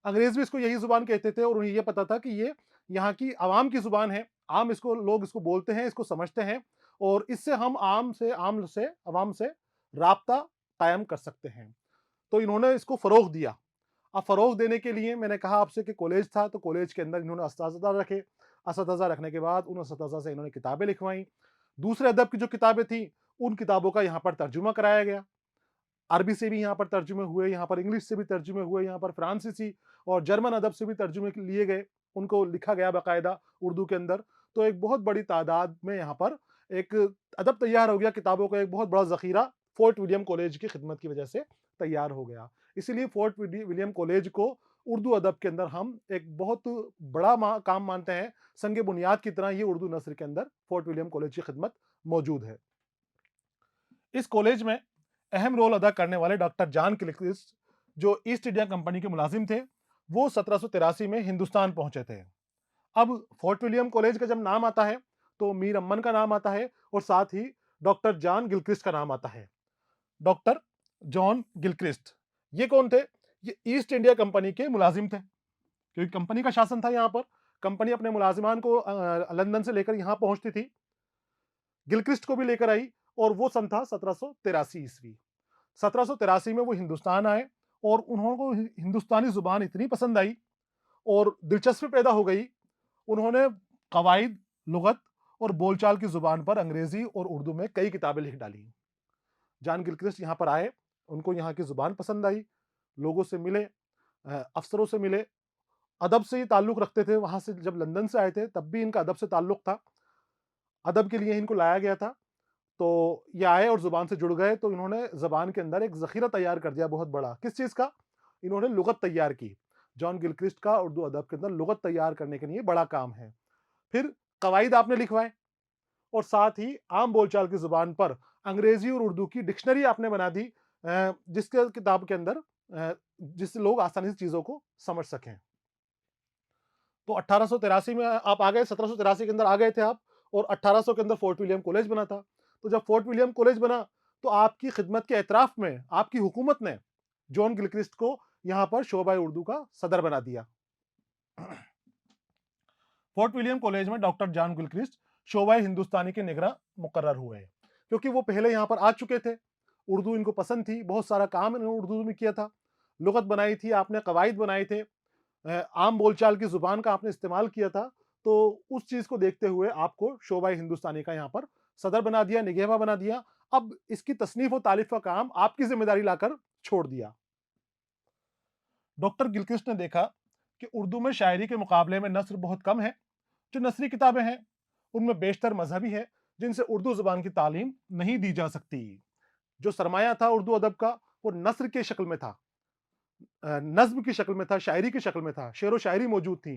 अंग्रेज़ भी इसको यही ज़ुबान कहते थे और उन्हें ये पता था कि ये यहाँ की अवाम की ज़ुबान है। लोग इसको बोलते हैं, इसको समझते हैं और इससे हम अवाम से राब्ता कायम कर सकते हैं। तो इन्होंने इसको फ़रोग़ दिया। अब फ़रोग़ देने के लिए मैंने कहा आपसे कि कॉलेज था, तो कॉलेज के अंदर इन्होंने असातिज़ा रखे। असातिज़ा रखने के बाद उन असातिज़ा से इन्होंने किताबें लिखवाईं। दूसरे अदब की जो किताबें थीं, उन किताबों का यहाँ पर तर्जुमा कराया गया। अरबी से भी यहाँ पर तर्जुमे हुए, यहाँ पर इंग्लिश से भी तर्जुमे हुए, यहाँ पर फ्रांसीसी और जर्मन अदब से भी तर्जुमे लिए गए, उनको लिखा गया बाकायदा उर्दू के अंदर। तो एक बहुत बड़ी तादाद में यहाँ पर एक अदब तैयार हो गया, किताबों का एक बहुत बड़ा ज़ख़ीरा फ़ोर्ट विलियम कॉलेज की खिदमत की वजह से तैयार हो गया। इसीलिए फोर्ट विलियम कॉलेज को उर्दू अदब के अंदर हम एक बहुत बड़ा काम मानते हैं। संग बुनियाद की तरह ये उर्दू नस्र के अंदर फोर्ट विलियम कॉलेज की खिदमत मौजूद है। इस कॉलेज में अहम रोल अदा करने वाले डॉक्टर जॉन गिलक्रिस्ट, जो ईस्ट इंडिया कंपनी के मुलाजिम थे, वो 1783 में हिंदुस्तान पहुंचे थे। अब फोर्ट विलियम कॉलेज का जब नाम आता है तो मीर अमन का नाम आता है और साथ ही डॉक्टर जॉन गिलक्रिस्ट का नाम आता है। डॉक्टर जॉन गिलक्रिस्ट ये कौन थे? ये ईस्ट इंडिया कंपनी के मुलाजिम थे, क्योंकि कंपनी का शासन था यहाँ पर। कंपनी अपने मुलाजिमान को लंदन से लेकर यहाँ पहुंचती थी। गिलक्रिस्ट को भी लेकर आई और वो सन था 1783 ईस्वी। 1783 में वो हिंदुस्तान आए और उन्होंने हिंदुस्तानी जुबान इतनी पसंद आई और दिलचस्पी पैदा हो गई, उन्होंने कवायद, लुगत और बोलचाल की जुबान पर अंग्रेजी और उर्दू में कई किताबें लिख डाली। जॉन गिलक्रिस्ट यहाँ पर आए, उनको यहाँ की जुबान पसंद आई, लोगों से मिले, अफसरों से मिले, अदब से ही ताल्लुक रखते थे। वहां से जब लंदन से आए थे तब भी इनका अदब से ताल्लुक था, अदब के लिए इनको लाया गया था। तो ये आए और जुबान से जुड़ गए, तो इन्होंने जबान के अंदर एक जखीरा तैयार कर दिया बहुत बड़ा। किस चीज का? इन्होंने लुगत तैयार की। जॉन गिलक्रिस्ट का उर्दू अदब के अंदर लुगत तैयार करने के लिए बड़ा काम है। फिर कवायद आपने लिखवाए और साथ ही आम बोलचाल की जुबान पर अंग्रेजी और उर्दू की डिक्शनरी आपने बना दी, जिसके किताब के अंदर जिससे लोग आसानी से चीजों को समझ सकें। तो 1883 में आप आ गए, 1783 के अंदर आ गए थे आप, और 1800 के अंदर फोर्ट विलियम कॉलेज बना था। तो जब फोर्ट विलियम कॉलेज बना तो आपकी खिदमत के एतराफ में आपकी हुकूमत ने जॉन गिलक्रिस्ट को यहाँ पर शोबा उर्दू का सदर बना दिया। फोर्ट विलियम कॉलेज में डॉक्टर जॉन गिलक्रिस्ट शोबा हिंदुस्तानी के निगरान मुकर्रर हुए, क्योंकि वो पहले यहाँ पर आ चुके थे। उर्दू इनको पसंद थी, बहुत सारा काम इन्होंने उर्दू में किया था, लुगत बनाई थी आपने, कवायद बनाए थे, आम बोलचाल की जुबान का आपने इस्तेमाल किया था। तो उस चीज को देखते हुए आपको शोबा हिंदुस्तानी का यहाँ पर सदर बना दिया, निगहबा बना दिया। अब इसकी तसनीफ और तारीफ का काम आपकी जिम्मेदारी लाकर छोड़ दिया। डॉक्टर गिलक्रिस्ट ने देखा कि उर्दू में शायरी के मुकाबले में नस्र बहुत कम है। जो नसरी किताबें हैं उनमें बेशतर मजहबी है, जिनसे उर्दू जुबान की तालीम नहीं दी जा सकती। जो सरमाया था उर्दू अदब का वो नस्र की शक्ल में था, नज्म की शक्ल में था, शायरी की शक्ल में था, शेर व शायरी मौजूद थी,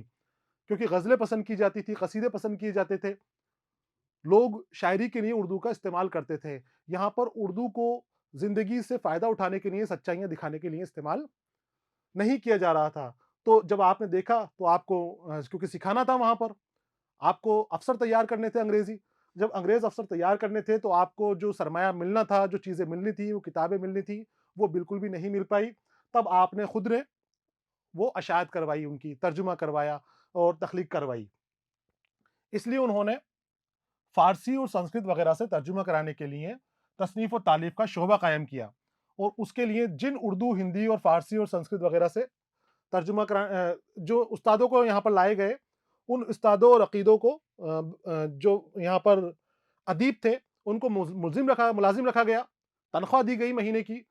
क्योंकि गजलें पसंद की जाती थी, कसीदे पसंद किए जाते थे। लोग शायरी के लिए उर्दू का इस्तेमाल करते थे। यहाँ पर उर्दू को जिंदगी से फायदा उठाने के लिए, सच्चाइयां दिखाने के लिए इस्तेमाल नहीं किया जा रहा था। तो जब आपने देखा तो आपको क्योंकि सिखाना था वहां पर, आपको अफसर तैयार करने थे अंग्रेजी। जब अंग्रेज अफसर तैयार करने थे तो आपको जो सरमाया मिलना था, जो चीजें मिलनी थी, वो किताबें मिलनी थी, वो बिल्कुल भी नहीं मिल पाई। तब आपने खुद ने वो अशायत करवाई, उनकी तर्जुमा करवाया और तख्लीक करवाई। इसलिए उन्होंने फारसी और संस्कृत वगैरह से तर्जुमा कराने के लिए तसनीफ और तालीफ का शोबा कायम किया, और उसके लिए जिन उर्दू, हिंदी और फारसी और संस्कृत वगैरह से तर्जुमा करा जो उस्तादों को यहाँ पर लाए गए, उन उस्तादों और अकीदों को जो यहाँ पर अदीब थे उनको मुलाजिम रखा गया, तनख्वाह दी गई महीने की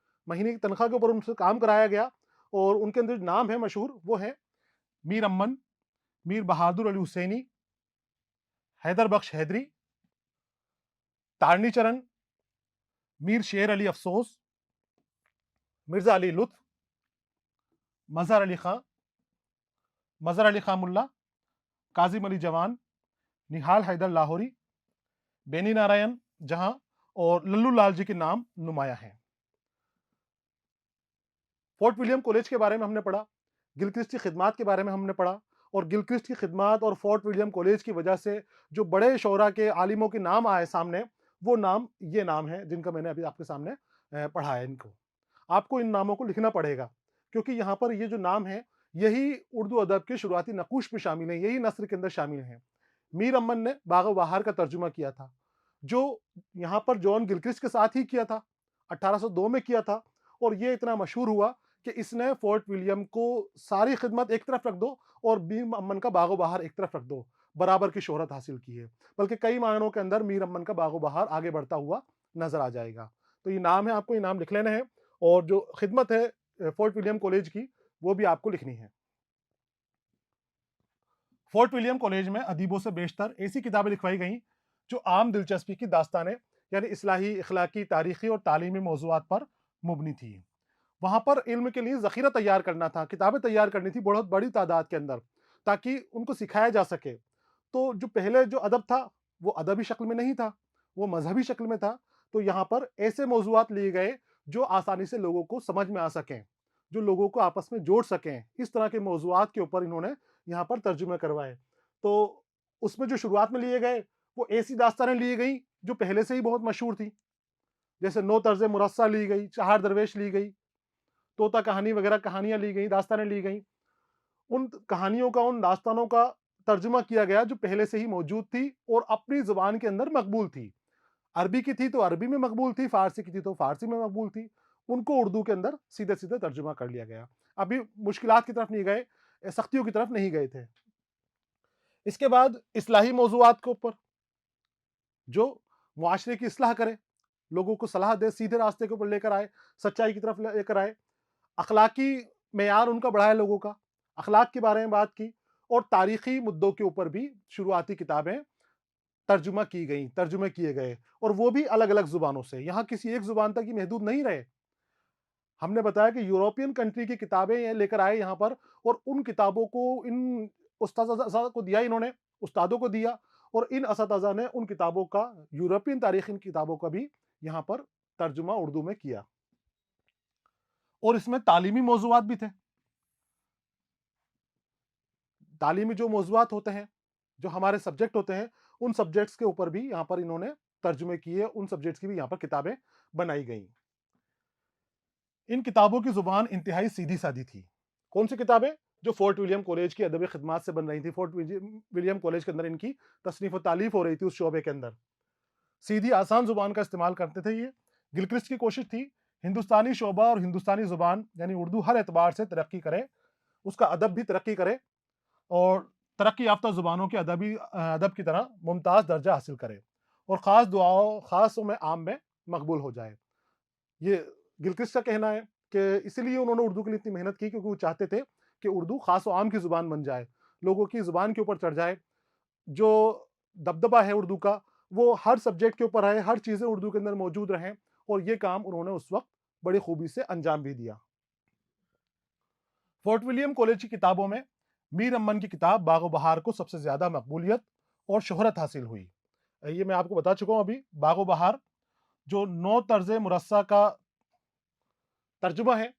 तनख्वाह के ऊपर उनसे काम कराया गया। और उनके अंदर नाम है मशहूर, वो है मीर अमन, मीर बहादुर अली हुसैनी, हैदर बख्श हैदरी, तारनी चरण, मीर शेर अली अफसोस, मिर्जा अली लुत्फ, मजहर अली खां मुल्ला, काजिम अली जवान, निहाल हैदर लाहौरी, बेनी नारायण जहां और लल्लू लाल जी के नाम नुमाया हैं। फोर्ट विलियम कॉलेज के बारे में हमने पढ़ा, गिलक्रिस्ट की खिदमात के बारे में हमने पढ़ा, और गिलक्रिस्ट की खिदमात और फोर्ट विलियम कॉलेज की वजह से जो बड़े शोरा के आलिमों के नाम आए सामने, वो नाम ये नाम है जिनका मैंने अभी आपके सामने पढ़ा है। इनको आपको इन नामों को लिखना पड़ेगा, क्योंकि यहाँ पर ये जो नाम है यही उर्दू अदब के शुरुआती नकूश में शामिल है, यही नस्र के अंदर शामिल है। मीर अमन ने बाग बहार का तर्जुमा किया था, जो यहाँ पर जॉन गिलक्रिस्ट के साथ ही किया था, 1802 में किया था। और ये इतना मशहूर हुआ कि इसने फोर्ट विलियम को सारी खिदमत एक तरफ रख दो और मीर अमन का बागो बहार एक तरफ रख दो, बराबर की शोहरत हासिल की है। बल्कि कई मायनों के अंदर मीर अमन का बागो बहार आगे बढ़ता हुआ नजर आ जाएगा। तो ये नाम है, आपको ये नाम लिख लेना है, और जो खिदमत है फोर्ट विलियम कॉलेज की वो भी आपको लिखनी है। फोर्ट विलियम कॉलेज में अदीबों से बेशतर ऐसी किताबें लिखवाई गई जो आम दिलचस्पी की दास्तानें, यानी इस्लाही, इखलाकी, तारीखी और तालीमी मौज़ूआत पर मुबनी थी। वहां पर इल्म के लिए जखीरा तैयार करना था, किताबें तैयार करनी थी बहुत बड़ी तादाद के अंदर, ताकि उनको सिखाया जा सके। तो जो पहले जो अदब था वो अदबी शक्ल में नहीं था, वो मजहबी शक्ल में था। तो यहाँ पर ऐसे मौज़ूआत लिए गए जो आसानी से लोगों को समझ में आ सकें, जो लोगों को आपस में जोड़ सकें। इस तरह के मौज़ूआत के ऊपर इन्होंने यहाँ पर तर्जुमे करवाए। तो उसमें जो शुरुआत में लिए गए वो ऐसी दास्तानें ली गई जो पहले से ही बहुत मशहूर थी। जैसे नो तर्ज़ मुरस्सा ली गई, चार दरवेश ली गई, तोता कहानी वगैरह कहानियाँ ली गई, दास्तानें ली गई। उन कहानियों का, उन दास्तानों का तर्जुमा किया गया जो पहले से ही मौजूद थी और अपनी ज़ुबान के अंदर मकबूल थी। अरबी की थी तो अरबी में मकबूल थी, फ़ारसी की थी तो फ़ारसी में मकबूल थी। उनको उर्दू के अंदर सीधे-सीधे तर्जुमा कर लिया गया। अभी मुश्किलात की तरफ नहीं गए, सख्तियों की तरफ नहीं गए थे। इसके बाद इस्लाही मौज़ूआत के ऊपर जो मुआशरे की इस्लाह करे, लोगों को सलाह दे, सीधे रास्ते के ऊपर लेकर आए, सच्चाई की तरफ लेकर आए, अखलाकी मेयार उनका बढ़ाए लोगों का, अखलाक के बारे में बात की और तारीखी मुद्दों के ऊपर भी शुरुआती किताबें तर्जुमा की गई, तर्जुमे किए गए और वो भी अलग-अलग ज़ुबानों से। यहाँ किसी एक ज़ुबान तक ही महदूद नहीं रहे। हमने बताया कि यूरोपियन कंट्री की किताबें ये लेकर आए यहाँ पर और उन किताबों को इन उस्ताज़ को दिया इन्होंने, उस्तादों को दिया और इन असातिज़ा ने उन किताबों का, यूरोपियन तारीख़ इन किताबों का भी यहाँ पर तर्जुमा उर्दू में किया। और इसमें तालीमी मौज़ूआत भी थे। तालीमी जो मौज़ूआत होते हैं, जो हमारे सब्जेक्ट होते हैं, उन सब्जेक्ट्स के ऊपर भी यहाँ पर इन्होंने तर्जुमे किए, उन सब्जेक्ट्स की भी यहाँ पर किताबें बनाई गईं। इन किताबों की ज़ुबान इंतहाई सीधी-सादी थी। कौन सी किताबें? जो फोर्ट विलियम कॉलेज की अदबी खिदमात से बन रही थी। फोर्ट विलियम कॉलेज के अंदर इनकी तसनीफ़ व तालीफ़ हो रही थी उस शोबे के अंदर। सीधी आसान ज़ुबान का इस्तेमाल करते थे ये। गिलक्रिस्ट की कोशिश थी हिंदुस्तानी शोबा और हिंदुस्तानी ज़ुबान यानी उर्दू हर एतबार से तरक्की करे, उसका अदब भी तरक्की करे और तरक्की याफ्ता ज़ुबानों के अदब की तरह मुमताज़ दर्जा हासिल करे और ख़ास दुआओं, ख़ासों में आम में मकबूल हो जाए। ये गिलक्रिस्ट का कहना है कि इसीलिए उन्होंने उर्दू के लिए इतनी मेहनत की क्योंकि वो चाहते थे कि उर्दू ख़ास और आम की ज़ुबान बन जाए, लोगों की ज़ुबान के ऊपर चढ़ जाए। जो दबदबा है उर्दू का, वो हर सब्जेक्ट के ऊपर है, हर चीज़ें उर्दू के अंदर मौजूद रहें और ये काम उन्होंने उस वक़्त बड़ी खूबी से अंजाम भी दिया। फोर्ट विलियम कॉलेज की किताबों में मीर अमन की किताब बाग-ओ-बहार को सबसे ज़्यादा मकबूलियत और शोहरत हासिल हुई। ये मैं आपको बता चुका हूँ अभी। बाग-ओ-बहार जो नौ तर्ज़ मुरस्सा का तर्जुमा है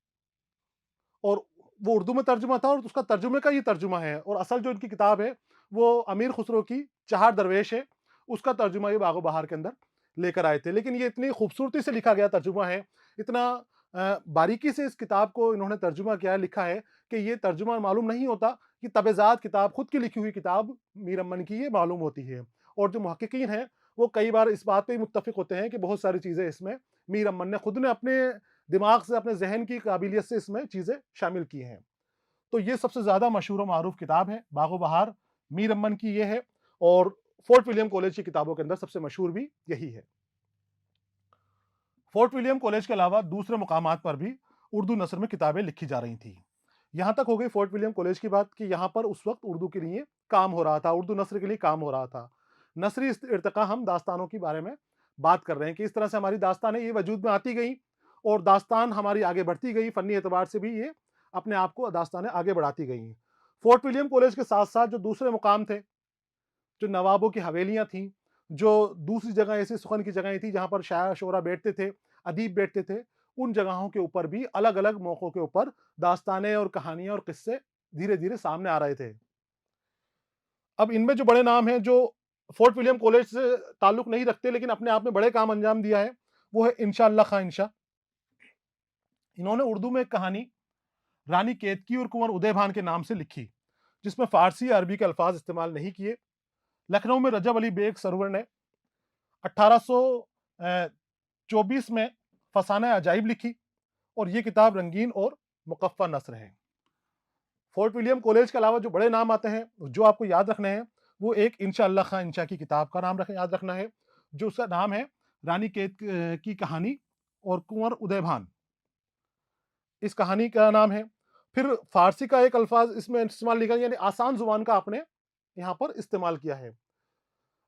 और वो उर्दू में तर्जुमा था और उसका तर्जुमे का ये तर्जुमा है और असल जो इनकी किताब है वो अमीर खुसरो की चार दरवेश है, उसका तर्जुमा ये बागो-बहार के अंदर लेकर आए थे। लेकिन ये इतनी खूबसूरती से लिखा गया तर्जुमा है, इतना बारीकी से इस किताब को इन्होंने तर्जुमा किया है, लिखा है कि ये तर्जुमा मालूम नहीं होता कि तबेज़ात किताब, खुद की लिखी हुई किताब मीर अमन की ये मालूम होती है। और जो मुहक्किकीन हैं, वो कई बार इस बात पे ही मुत्तफ़िक होते हैं कि बहुत सारी चीज़ें इसमें मीर अमन ने खुद ने अपने दिमाग से, अपने ज़हन की काबिलियत से इसमें चीज़ें शामिल की हैं। तो ये सबसे ज़्यादा मशहूर और मारूफ किताब है, बागो-बहार मीर अमन की ये है और फोर्ट विलियम कॉलेज की किताबों के अंदर सबसे मशहूर भी यही है। फोर्ट विलियम कॉलेज के अलावा दूसरे मुकामात पर भी उर्दू नस्र में किताबें लिखी जा रही थी। यहाँ तक हो गई फोर्ट विलियम कॉलेज की बात कि यहाँ पर उस वक़्त उर्दू के लिए काम हो रहा था, उर्दू नस्र के लिए काम हो रहा था। नस्री इर्तिका हम दास्तानों के बारे में बात कर रहे हैं कि इस तरह से हमारी दास्तानें ये वजूद में आती गई और दास्तान हमारी आगे बढ़ती गई, फ़न्नी एतबार से भी ये अपने आप को दास्तानें आगे बढ़ाती गई। फोर्ट विलियम कॉलेज के साथ-साथ जो दूसरे मुकाम थे, जो नवाबों की हवेलियाँ थीं, जो दूसरी जगह ऐसी सुख़न की जगहें थी जहाँ पर शायर-शुरा बैठते थे, अदीब बैठते थे, उन जगहों के ऊपर भी अलग-अलग मौक़ों के ऊपर दास्तानें और कहानियाँ और किस्से धीरे-धीरे सामने आ रहे थे। अब इनमें जो बड़े नाम हैं, जो फोर्ट विलियम कॉलेज से ताल्लुक़ नहीं रखते लेकिन अपने आप में बड़े काम अंजाम दिया है, वो है इंशा अल्लाह खां इंशा। इन्होंने उर्दू में एक कहानी रानी केतकी और कुंवर उदय भान के नाम से लिखी, जिसमें फ़ारसी या अरबी के अल्फ़ाज़ इस्तेमाल नहीं किए। लखनऊ में रजब अली बेग सरवर ने 1824 में फ़साना अजाइब लिखी और ये किताब रंगीन और मुक़फ़्फ़ा नस्र है। फोर्ट विलियम कॉलेज के अलावा जो बड़े नाम आते हैं, जो आपको याद रखने हैं, वो एक इंशा अल्लाह खां इंशा की किताब का नाम याद रखना है, जो उसका नाम है रानी की कहानी और कुंवर उदय भान, इस कहानी का नाम है। फिर फ़ारसी का एक अल्फ़ाज़ इसमें इस्तेमाल लिखा यानी आसान ज़ुबान का आपने यहाँ पर इस्तेमाल किया है।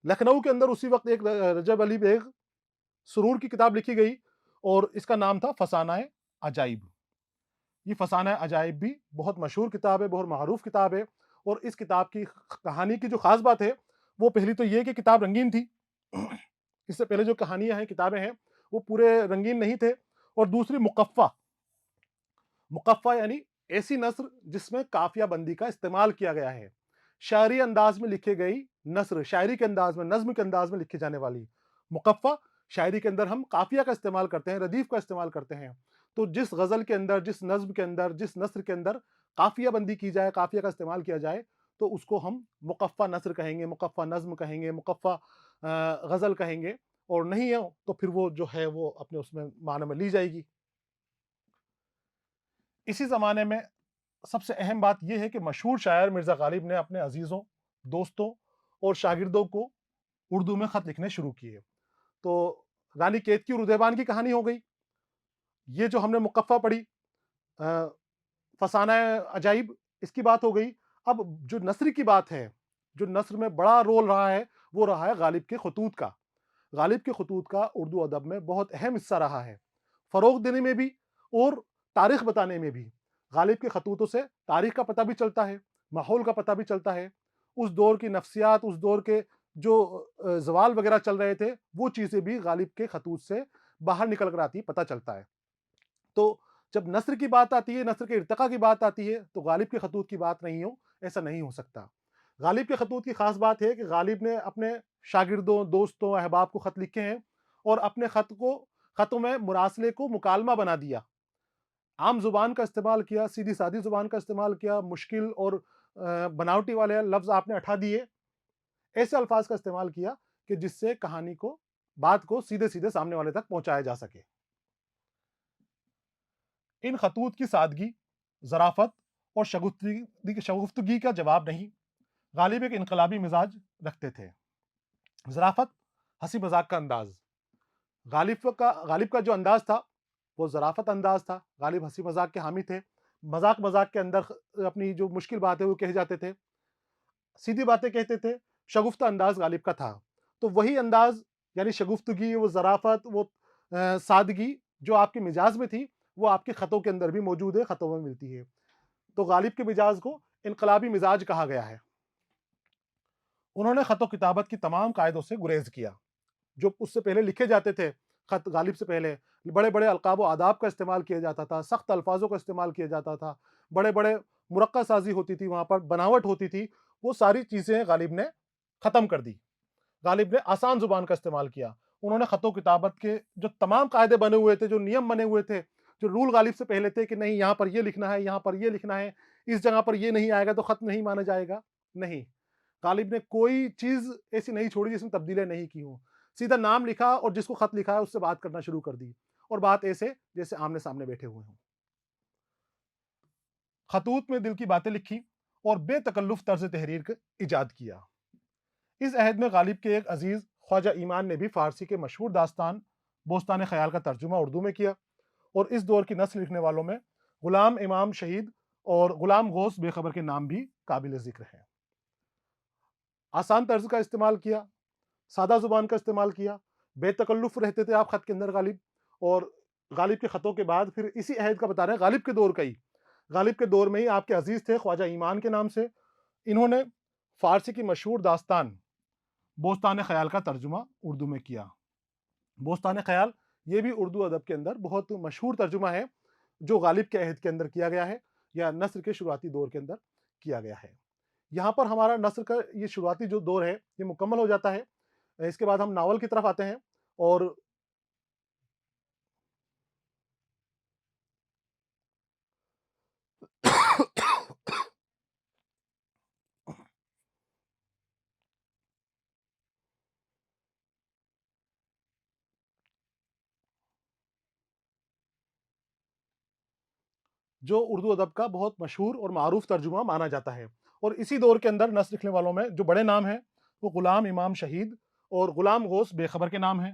लखनऊ के अंदर उसी वक़्त एक रजब अली बेग सुरूर की किताब लिखी गई और इसका नाम था फ़साना अजाइब। ये फसाना अजाइब भी बहुत मशहूर किताब है, बहुत मारूफ किताब है। और इस किताब की कहानी की जो खास बात है, वो पहली तो ये कि किताब रंगीन थी। इससे पहले जो कहानियां हैं, किताबें हैं, वो पूरे रंगीन नहीं थे। और दूसरी मुकफ़्फ़ा, मुकफ़्फ़ा यानी ऐसी नस्र जिसमें काफिया बंदी का इस्तेमाल किया गया है। शायरी अंदाज में लिखी गई नस्र, शायरी के अंदाज में, नज्म के अंदाज में लिखी जाने वाली। मुकफ़्फ़ा, शायरी के अंदर हम काफिया का इस्तेमाल करते हैं, रदीफ का इस्तेमाल करते हैं। तो जिस गज़ल के अंदर, जिस नज्म के अंदर, जिस नस्र के अंदर काफिया बंदी की जाए, काफिया का इस्तेमाल किया जाए, तो उसको हम मुकफ़्फ़ा नस्र कहेंगे, मुकफ़्फ़ा नज्म कहेंगे, मुकफ़्फ़ा गज़ल कहेंगे। और नहीं है तो फिर वो जो है वो अपने उसमें माने में ली जाएगी। इसी ज़माने में सबसे अहम बात ये है कि मशहूर शायर मिर्ज़ा गालिब ने अपने अज़ीज़ों, दोस्तों और शागिर्दों को उर्दू में ख़त लिखने शुरू किए। तो रानी केतकी और उदयबान की कहानी हो गई। ये जो हमने मुकफ़्फ़ा पढ़ी, अ, फसाना अजाइब, इसकी बात हो गई। अब जो नस्र की बात है, जो नस्र में बड़ा रोल रहा है, वो रहा है गालिब के खतूत का। गालिब के खतूत का उर्दू अदब में बहुत अहम हिस्सा रहा है। फ़रोग़ देने में भी और तारीख़ बताने में भी। गालिब के खतूतों से तारीख़ का पता भी चलता है, माहौल का पता भी चलता है। उस दौर की नफ्सियात, उस दौर के जो ज़वाल वग़ैरह चल रहे थे, वो चीज़ें भी गालिब के खतूत से बाहर निकल कर आती हैं, पता चलता है। तो जब नस्र की बात आती है, नस्र के इर्तिक़ा की बात आती है, तो गालिब के खतूत की बात नहीं हो, ऐसा नहीं हो सकता। गालिब के खतूत की ख़ास बात है कि गालिब ने अपने शागिर्दों, दोस्तों, अहबाब को ख़त लिखे हैं और अपने ख़तों में मुरासले को मुकालमा बना दिया। आम ज़ुबान का इस्तेमाल किया, सीधी-सादी ज़ुबान का इस्तेमाल किया, मुश्किल और बनावटी वाले लफ्ज़ आपने हटा दिए। ऐसे अल्फ़ाज़ का इस्तेमाल किया कि जिससे कहानी को, बात को सीधे-सीधे सामने वाले तक पहुँचाया जा सके। इन खतूत की सादगी, ज़राफ़त और शगुफ्तगी का जवाब नहीं। गालिब एक इनकलाबी मिज़ाज रखते थे। ज़राफ़त, हँसी-मज़ाक का अंदाज़। गालिब का जो अंदाज़ था, वो ज़राफ़त अंदाज़ था। गालिब हँसी-मज़ाक के हामी थे। मज़ाक-मज़ाक के अंदर अपनी जो मुश्किल बात है, वो कह जाते थे। सीधी बातें कहते थे। शगुफ्ता अंदाज़ गालिब का था। तो वही अंदाज़ यानी शगुफ्तगी, वो ज़राफ़त, वो सादगी जो आपके मिजाज में थी, वो आपके ख़तों के अंदर भी मौजूद है, ख़तों में मिलती है। तो गालिब के मिजाज को इनकलाबी मिजाज कहा गया है। उन्होंने ख़त किताबत की तमाम कायदों से गुरेज़ किया। जो उससे पहले लिखे जाते थे, ख़त गालिब से पहले बड़े-बड़े अलक़ाब व आदाब का इस्तेमाल किया जाता था, सख्त अल्फ़ाज़ों का इस्तेमाल किया जाता था, बड़े-बड़े मुरक्का साज़ी होती थी, वहाँ पर बनावट होती थी, वो सारी चीज़ें गालिब ने ख़त्म कर दी। गालिब ने आसान ज़ुबान का इस्तेमाल किया। उन्होंने ख़त किताबत के जो तमाम कायदे बने हुए थे, जो नियम बने हुए थे, जो रूल गालिब से पहले थे कि नहीं यहाँ पर ये लिखना है, यहाँ पर ये लिखना है, इस जगह पर ये नहीं आएगा तो ख़त नहीं माना जाएगा, नहीं। गालिब ने कोई चीज़ ऐसी नहीं छोड़ी जिसमें तब्दीलियाँ नहीं की हों। सीधा नाम लिखा और जिसको ख़त लिखा है उससे बात करना शुरू कर दी और बात ऐसे जैसे आमने-सामने बैठे हुए हों। खतूत में दिल की बातें लिखी और बेतकल्लुफ़ तर्ज़ तहरीर का इजाद किया। इस अहद में गालिब के एक अज़ीज़ ख्वाजा ईमान ने भी फ़ारसी के मशहूर दास्तान बोस्तान ख़याल का तर्जुमा उर्दू में किया और इस दौर की नस्ल लिखने वालों में ग़ुलाम इमाम शहीद और ग़ुलाम गौस बेखबर के नाम भी काबिल ज़िक्र हैं। आसान तर्ज़ का इस्तेमाल किया, सादा ज़ुबान का इस्तेमाल किया, बेतकल्लुफ़ रहते थे आप ख़त के अंदर गालिब। और गालिब के ख़तों के बाद फिर इसी अहद का बता रहे हैं, गालिब के दौर का ही, गालिब के दौर में ही आपके अज़ीज़ थे ख्वाजा ईमान के नाम से। इन्होंने फ़ारसी की मशहूर दास्तान बोस्तान ख़याल का तर्जुमा उर्दू में किया। बोस्तान ख़याल ये भी उर्दू अदब के अंदर बहुत मशहूर तर्जुमा है, जो गालिब के अहद के अंदर किया गया है या नस्र के शुरुआती दौर के अंदर किया गया है। यहाँ पर हमारा नस्र का ये शुरुआती जो दौर है, ये मुकम्मल हो जाता है। इसके बाद हम नावल की तरफ आते हैं और जो उर्दू अदब का बहुत मशहूर और मारूफ तर्जुमा माना जाता है। और इसी दौर के अंदर नस्र लिखने वालों में जो बड़े नाम हैं, वो ग़ुलाम इमाम शहीद और ग़ुलाम गौस बेखबर के नाम हैं।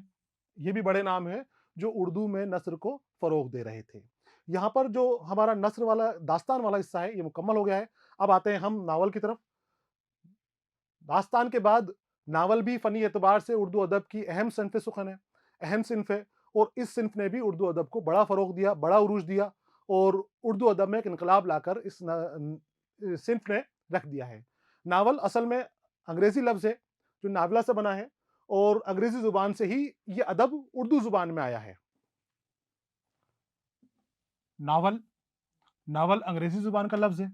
ये भी बड़े नाम हैं जो उर्दू में नस्र को फ़रोग़ दे रहे थे। यहाँ पर जो हमारा नस्र वाला दास्तान वाला हिस्सा है, ये मुकम्मल हो गया है। अब आते हैं हम नावल की तरफ। दास्तान के बाद नावल भी फ़नी एतबार से उर्दू अदब की अहम सिन्फ़-ए-सुख़न है, अहम सिन्फ़ है और इस सिन्फ़ ने भी उर्दू अदब को बड़ा फ़रोग़ दिया, बड़ा उरूज दिया और उर्दू अदब में एक इनकलाब लाकर इस सिंफ ने रख दिया है। नावल असल में अंग्रेजी लफ्ज़ है जो नावला से बना है और अंग्रेजी ज़ुबान से ही ये अदब उर्दू ज़ुबान में आया है। नावल नावल अंग्रेजी ज़ुबान का लफ्ज़ है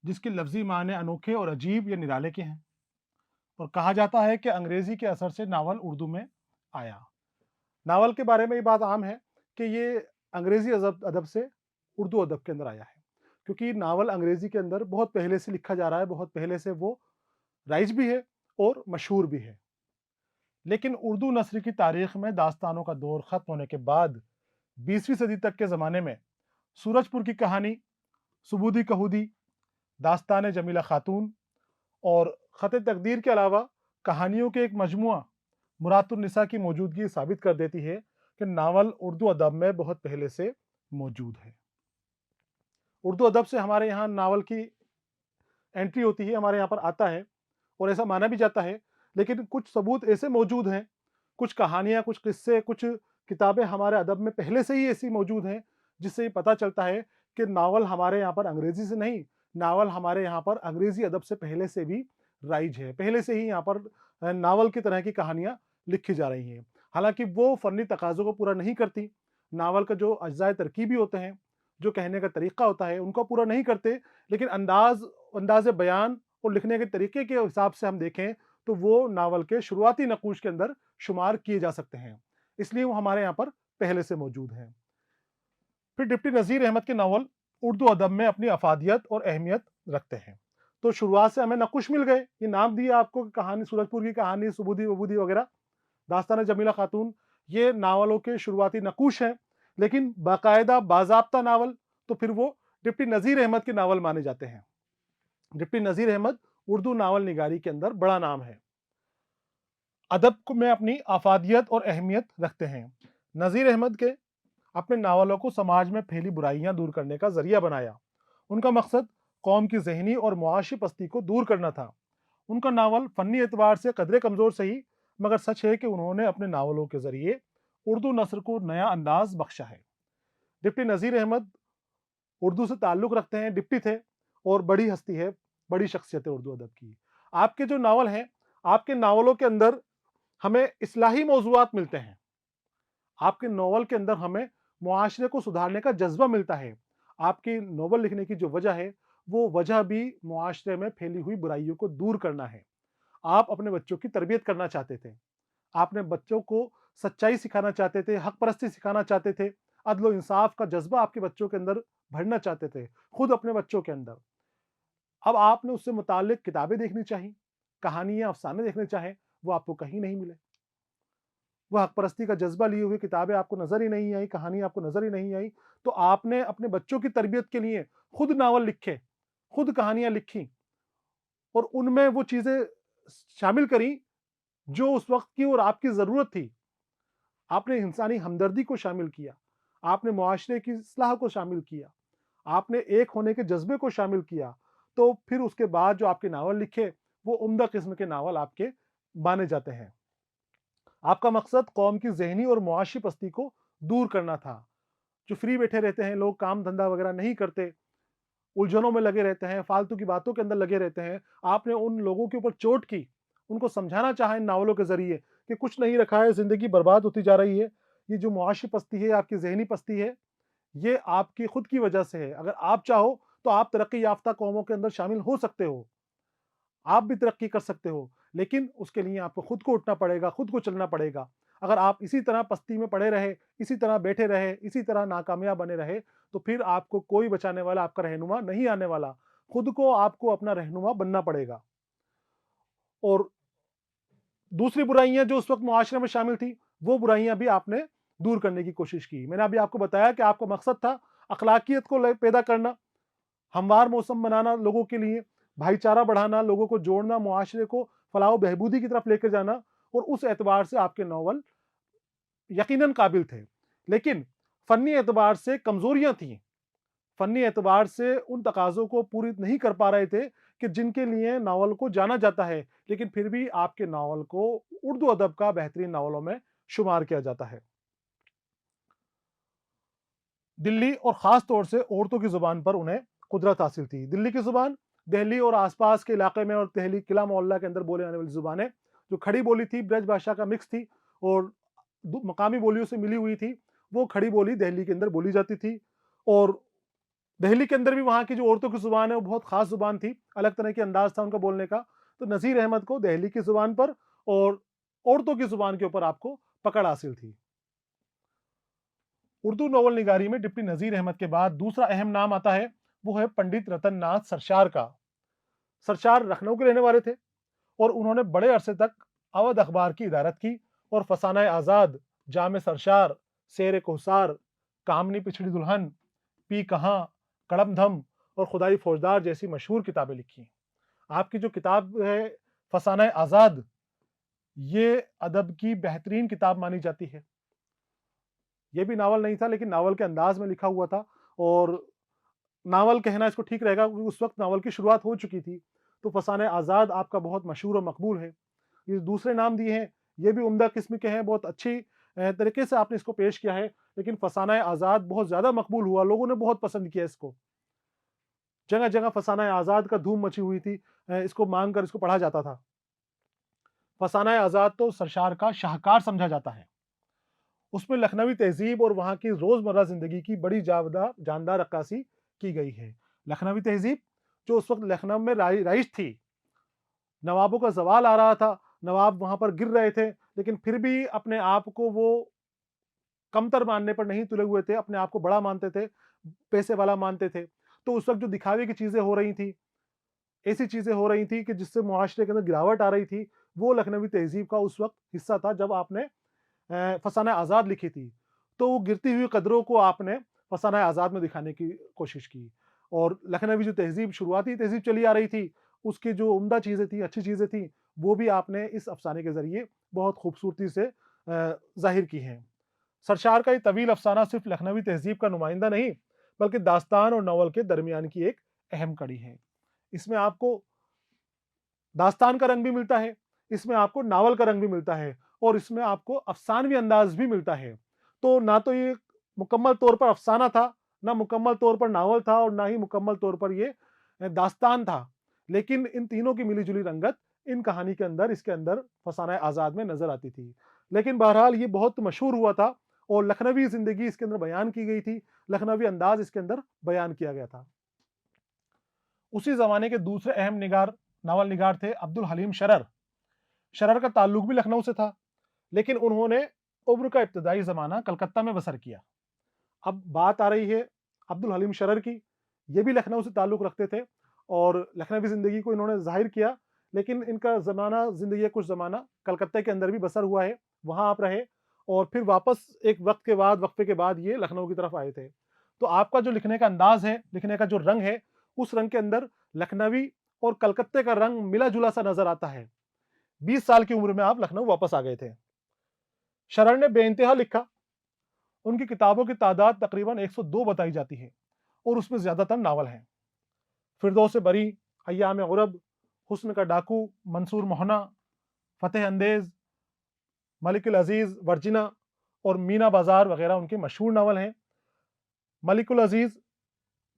जिसके लफ्ज़ी माने अनोखे और अजीब या निराले के हैं और कहा जाता है कि अंग्रेजी के असर से नावल उर्दू में आया। नावल के बारे में ये बात आम है कि ये अंग्रेजी अदब से उर्दू अदब के अंदर आया है, क्योंकि नावल अंग्रेजी के अंदर बहुत पहले से लिखा जा रहा है, बहुत पहले से वो राइज भी है और मशहूर भी है। लेकिन उर्दू नस्र की तारीख में दास्तानों का दौर खत्म होने के बाद 20वीं सदी तक के ज़माने में सूरजपुर की कहानी, सुबूदी कहूदी, दास्तान जमीला खातून और ख़त तकदीर के अलावा कहानियों के एक मजमुआ मुरातुन्निसा की मौजूदगी साबित कर देती है कि नावल उर्दू अदब में बहुत पहले से मौजूद है। उर्दू अदब से हमारे यहाँ नावल की एंट्री होती है, हमारे यहाँ पर आता है और ऐसा माना भी जाता है। लेकिन कुछ सबूत ऐसे मौजूद हैं, कुछ कहानियाँ, कुछ किस्से, कुछ किताबें हमारे अदब में पहले से ही ऐसी मौजूद हैं, जिससे ये पता चलता है कि नावल हमारे यहाँ पर अंग्रेज़ी से नहीं, नावल हमारे यहाँ पर अंग्रेज़ी अदब से पहले से भी राइज है। पहले से ही यहाँ पर नावल की तरह की कहानियाँ लिखी जा रही हैं। हालाँकि वो फ़नी तकाज़ों को पूरा नहीं करती। नावल का जो अज्ज़ाए तरकीबी होते हैं, जो कहने का तरीक़ा होता है, उनको पूरा नहीं करते, लेकिन अंदाज़ बयान और लिखने के तरीके के हिसाब से हम देखें तो वो नावल के शुरुआती नक़ूश के अंदर शुमार किए जा सकते हैं। इसलिए वो हमारे यहाँ पर पहले से मौजूद हैं। फिर डिप्टी नज़ीर अहमद के नावल उर्दू अदब में अपनी अफादियत और अहमियत रखते हैं। तो शुरुआत से हमें नक़ूश मिल गए, ये नाम दिया आपको, कहानी सूरजपुर की कहानी, सुबूदी-वबूदी वगैरह, दास्तान जमीला खातून, ये नावलों के शुरुआती नक़ूश हैं। लेकिन बाकायदा बाज़ाब्ता नावल तो फिर वो डिप्टी नज़ीर अहमद के नावल माने जाते हैं। डिप्टी नज़ीर अहमद उर्दू नावल निगारी के अंदर बड़ा नाम है। अदब में अपनी अफादियत और अहमियत रखते हैं। नज़ीर अहमद के अपने नावलों को समाज में फैली बुराइयां दूर करने का जरिया बनाया। उनका मकसद कौम की ज़हनी और मुआशी पस्ती को दूर करना था। उनका नावल फ़न्नी एतबार से कदरे कमज़ोर सही, मगर सच है कि उन्होंने अपने नावलों के ज़रिए उर्दू नस्र को नया अंदाज़ बख्शा है। डिप्टी नज़ीर अहमद उर्दू से ताल्लुक़ रखते हैं, डिप्टी थे और बड़ी हस्ती है, बड़ी शख्सियत है उर्दू अदब की। आपके जो नावल हैं, आपके नावलों के अंदर हमें इस्लाही मौज़ूआत मिलते हैं। आपके नॉवल के अंदर हमें मुआशरे को सुधारने का जज़्बा मिलता है। आपकी नॉवल लिखने की जो वजह है, वो वजह भी मुआशरे में फैली हुई बुराइयों को दूर करना है। आप अपने बच्चों की तरबियत करना चाहते थे। आपने बच्चों को सच्चाई सिखाना चाहते थे, हक परस्ती सिखाना चाहते थे, अदल व इंसाफ का जज़्बा आपके बच्चों के अंदर भरना चाहते थे, खुद अपने बच्चों के अंदर। अब आपने उससे मुताल्लिक किताबें देखनी चाहिए, कहानियाँ, अफ़साने देखने चाहे, वो आपको कहीं नहीं मिले। वो हक परस्ती का जज़्बा लिए हुए किताबें आपको नज़र ही नहीं आई, कहानी आपको नज़र ही नहीं आई, तो आपने अपने बच्चों की तरबियत के लिए खुद नावल लिखे, खुद कहानियाँ लिखी और उनमें वो चीज़ें शामिल करी जो उस वक़्त की और आपकी ज़रूरत थी। आपने इंसानी हमदर्दी को शामिल किया, आपने मुआशरे की इस्लाह को शामिल किया, आपने एक होने के जज़्बे को शामिल किया, तो फिर उसके बाद जो आपके नावल लिखे, वो उम्दा किस्म के नावल आपके माने जाते हैं। आपका मकसद कौम की ज़हनी और मुआशी पस्ती को दूर करना था। जो फ्री बैठे रहते हैं लोग, काम धंधा वगैरह नहीं करते, उलझनों में लगे रहते हैं, फालतू की बातों के अंदर लगे रहते हैं। आपने उन लोगों के ऊपर चोट की, उनको समझाना चाहा इन नावलों के ज़रिए कि कुछ नहीं रखा है, ज़िंदगी बर्बाद होती जा रही है। ये जो मुआशी पस्ती है, आपकी ज़हनी पस्ती है, ये आपकी खुद की वजह से है। अगर आप चाहो तो आप तरक्की याफ्ता कौमों के अंदर शामिल हो सकते हो। आप भी तरक्की कर सकते हो, लेकिन उसके लिए आपको खुद को उठना पड़ेगा, खुद को चलना पड़ेगा। अगर आप इसी तरह पस्ती में पड़े रहे, इसी तरह बैठे रहे, इसी तरह नाकामयाब बने रहे, तो फिर आपको कोई बचाने वाला, आपका रहनुमा नहीं आने वाला। खुद को आपको अपना रहनुमा बनना पड़ेगा। और दूसरी बुराइयाँ जो उस वक़्त मुआशरे में शामिल थी, वो बुराइयाँ भी आपने दूर करने की कोशिश की। मैंने अभी आपको बताया कि आपका मकसद था अखलाकियत को पैदा करना, हमवार मौसम बनाना लोगों के लिए, भाईचारा बढ़ाना, लोगों को जोड़ना, मुआशरे को फलाह व बहबूदी की तरफ लेकर जाना, और उस एतबार से आपके नॉवल यकीनन काबिल थे। लेकिन फ़न्नी एतबार से कमज़ोरियाँ थीं। फ़न्नी एतबार से उन तकाज़ों को पूरी नहीं कर पा रहे थे कि जिनके लिए नावल को जाना जाता है, लेकिन फिर भी आपके नावल को उर्दू अदब का बेहतरीन नावलों में शुमार किया जाता है। दिल्ली और ख़ास तौर से औरतों की ज़ुबान पर उन्हें कुदरत हासिल थी। दिल्ली की ज़ुबान, दिल्ली और आस-पास के इलाके में और दिल्ली किला मोहल्ला के अंदर बोले जाने वाली ज़ुबानें, जो खड़ी बोली थी, ब्रज भाषा का मिक्स थी और मकामी बोलियों से मिली हुई थी, वो खड़ी बोली दिल्ली के अंदर बोली जाती थी। और दिल्ली के अंदर भी वहाँ की जो औरतों की ज़ुबान है, वो बहुत ख़ास ज़ुबान थी, अलग तरह के अंदाज़ था उनका बोलने का। तो नज़ीर अहमद को दिल्ली की ज़ुबान पर और औरतों की ज़ुबान के ऊपर आपको पकड़ हासिल थी। उर्दू नॉवल निगारी में डिप्टी नज़ीर अहमद के बाद दूसरा अहम नाम आता है, वो है पंडित रतन नाथ सरशार का। सरशार लखनऊ के रहने वाले थे और उन्होंने बड़े अरसे तक अवध अखबार की इदारत की और फसाना आज़ाद, जाम सरशार, शेर कोहसार, कामनी पिछड़ी दुल्हन, पी कहाँ, कड़म धम और खुदाई फौजदार जैसी मशहूर किताबें लिखी। आपकी जो किताब है फसाना आज़ाद, ये अदब की बेहतरीन किताब मानी जाती है। ये भी नावल नहीं था लेकिन नावल के अंदाज में लिखा हुआ था और नावल कहना इसको ठीक रहेगा क्योंकि उस वक्त नावल की शुरुआत हो चुकी थी। तो फसाने आज़ाद आपका बहुत मशहूर और मकबूल है। ये दूसरे नाम दिए हैं, ये भी उम्दा किस्म के हैं, बहुत अच्छी तरीके से आपने इसको पेश किया है, लेकिन फसाना आज़ाद बहुत ज़्यादा मकबूल हुआ, लोगों ने बहुत पसंद किया इसको। जगह-जगह फसाना आज़ाद का धूम मची हुई थी, इसको माँग कर इसको पढ़ा जाता था। फसाना आज़ाद तो सरशार का शाहकार समझा जाता है। उसमें लखनवी तहज़ीब और वहाँ की रोज़मर्रा ज़िंदगी की बड़ी जानदार अक्कासी की गई है। लखनवी तहज़ीब जो उस वक़्त लखनऊ में राइज थी, नवाबों का ज़वाल आ रहा था, नवाब वहाँ पर गिर रहे थे, लेकिन फिर भी अपने आप को वो कमतर मानने पर नहीं तुले हुए थे, अपने आप को बड़ा मानते थे, पैसे वाला मानते थे। तो उस वक़्त जो दिखावे की चीज़ें हो रही थी, ऐसी चीज़ें हो रही थी कि जिससे मुआशरे के अंदर गिरावट आ रही थी, वो लखनवी तहज़ीब का उस वक़्त हिस्सा था जब आपने फसाना आज़ाद लिखी थी। तो वो गिरती हुई कदरों को आपने फसाना आज़ाद में दिखाने की कोशिश की और लखनवी जो तहज़ीब शुरुआती तहज़ीब चली आ रही थी, उसकी जो उम्दा चीज़ें थी, अच्छी चीज़ें थी, वो भी आपने इस अफ़साने के ज़रिए बहुत खूबसूरती से ज़ाहिर की हैं। सरशार का ये तवील अफ़साना सिर्फ़ लखनवी तहज़ीब का नुमाइंदा नहीं, बल्कि दास्तान और नॉवल के दरमियान की एक अहम कड़ी है। इसमें आपको दास्तान का रंग भी मिलता है, इसमें आपको नावल का रंग भी मिलता है और इसमें आपको अफ़सानवी अंदाज़ भी मिलता है। तो ना तो ये मुकम्मल तौर पर अफ़साना था, ना मुकम्मल तौर पर नावल था और ना ही मुकम्मल तौर पर ये दास्तान था। लेकिन इन तीनों की मिली-जुली रंगत इन कहानी के अंदर, इसके अंदर फसाना आज़ाद में नज़र आती थी। लेकिन बहरहाल ये बहुत मशहूर हुआ था और लखनवी ज़िंदगी इसके अंदर बयान की गई थी, लखनवी अंदाज़ इसके अंदर बयान किया गया था। उसी ज़माने के दूसरे अहम नावल निगार थे अब्दुल हलीम शरर। शरर का ताल्लुक भी लखनऊ से था, लेकिन उन्होंने उम्र का इब्तदाई ज़माना कलकत्ता में बसर किया। अब बात आ रही है अब्दुल हलीम शरर की, ये भी लखनऊ से ताल्लुक रखते थे और लखनवी ज़िंदगी को इन्होंने ज़ाहिर किया, लेकिन इनका ज़माना ज़िंदगी का कुछ ज़माना कलकत्ता के अंदर भी बसर हुआ है, वहाँ आप रहे और फिर वापस एक वक़्त के बाद वक़्फ़े के बाद ये लखनऊ की तरफ आए थे। तो आपका जो लिखने का अंदाज़ है, लिखने का जो रंग है, उस रंग के अंदर लखनवी और कलकत्ते का रंग मिला-जुला सा नज़र आता है। 20 साल की उम्र में आप लखनऊ वापस आ गए थे। शरर ने बेइंतहा लिखा, उनकी किताबों की तादाद तकरीबन 102 बताई जाती है और उसमें ज़्यादातर नावल हैं। फिरदौस बरी, अय्याम गुरब, हुस्न का डाकू, मंसूर मोहना, फतेह अंदेज़, मलिकुल अज़ीज़, वर्जिना और मीना बाज़ार वगैरह उनके मशहूर नावल हैं। मलिकुल अज़ीज़,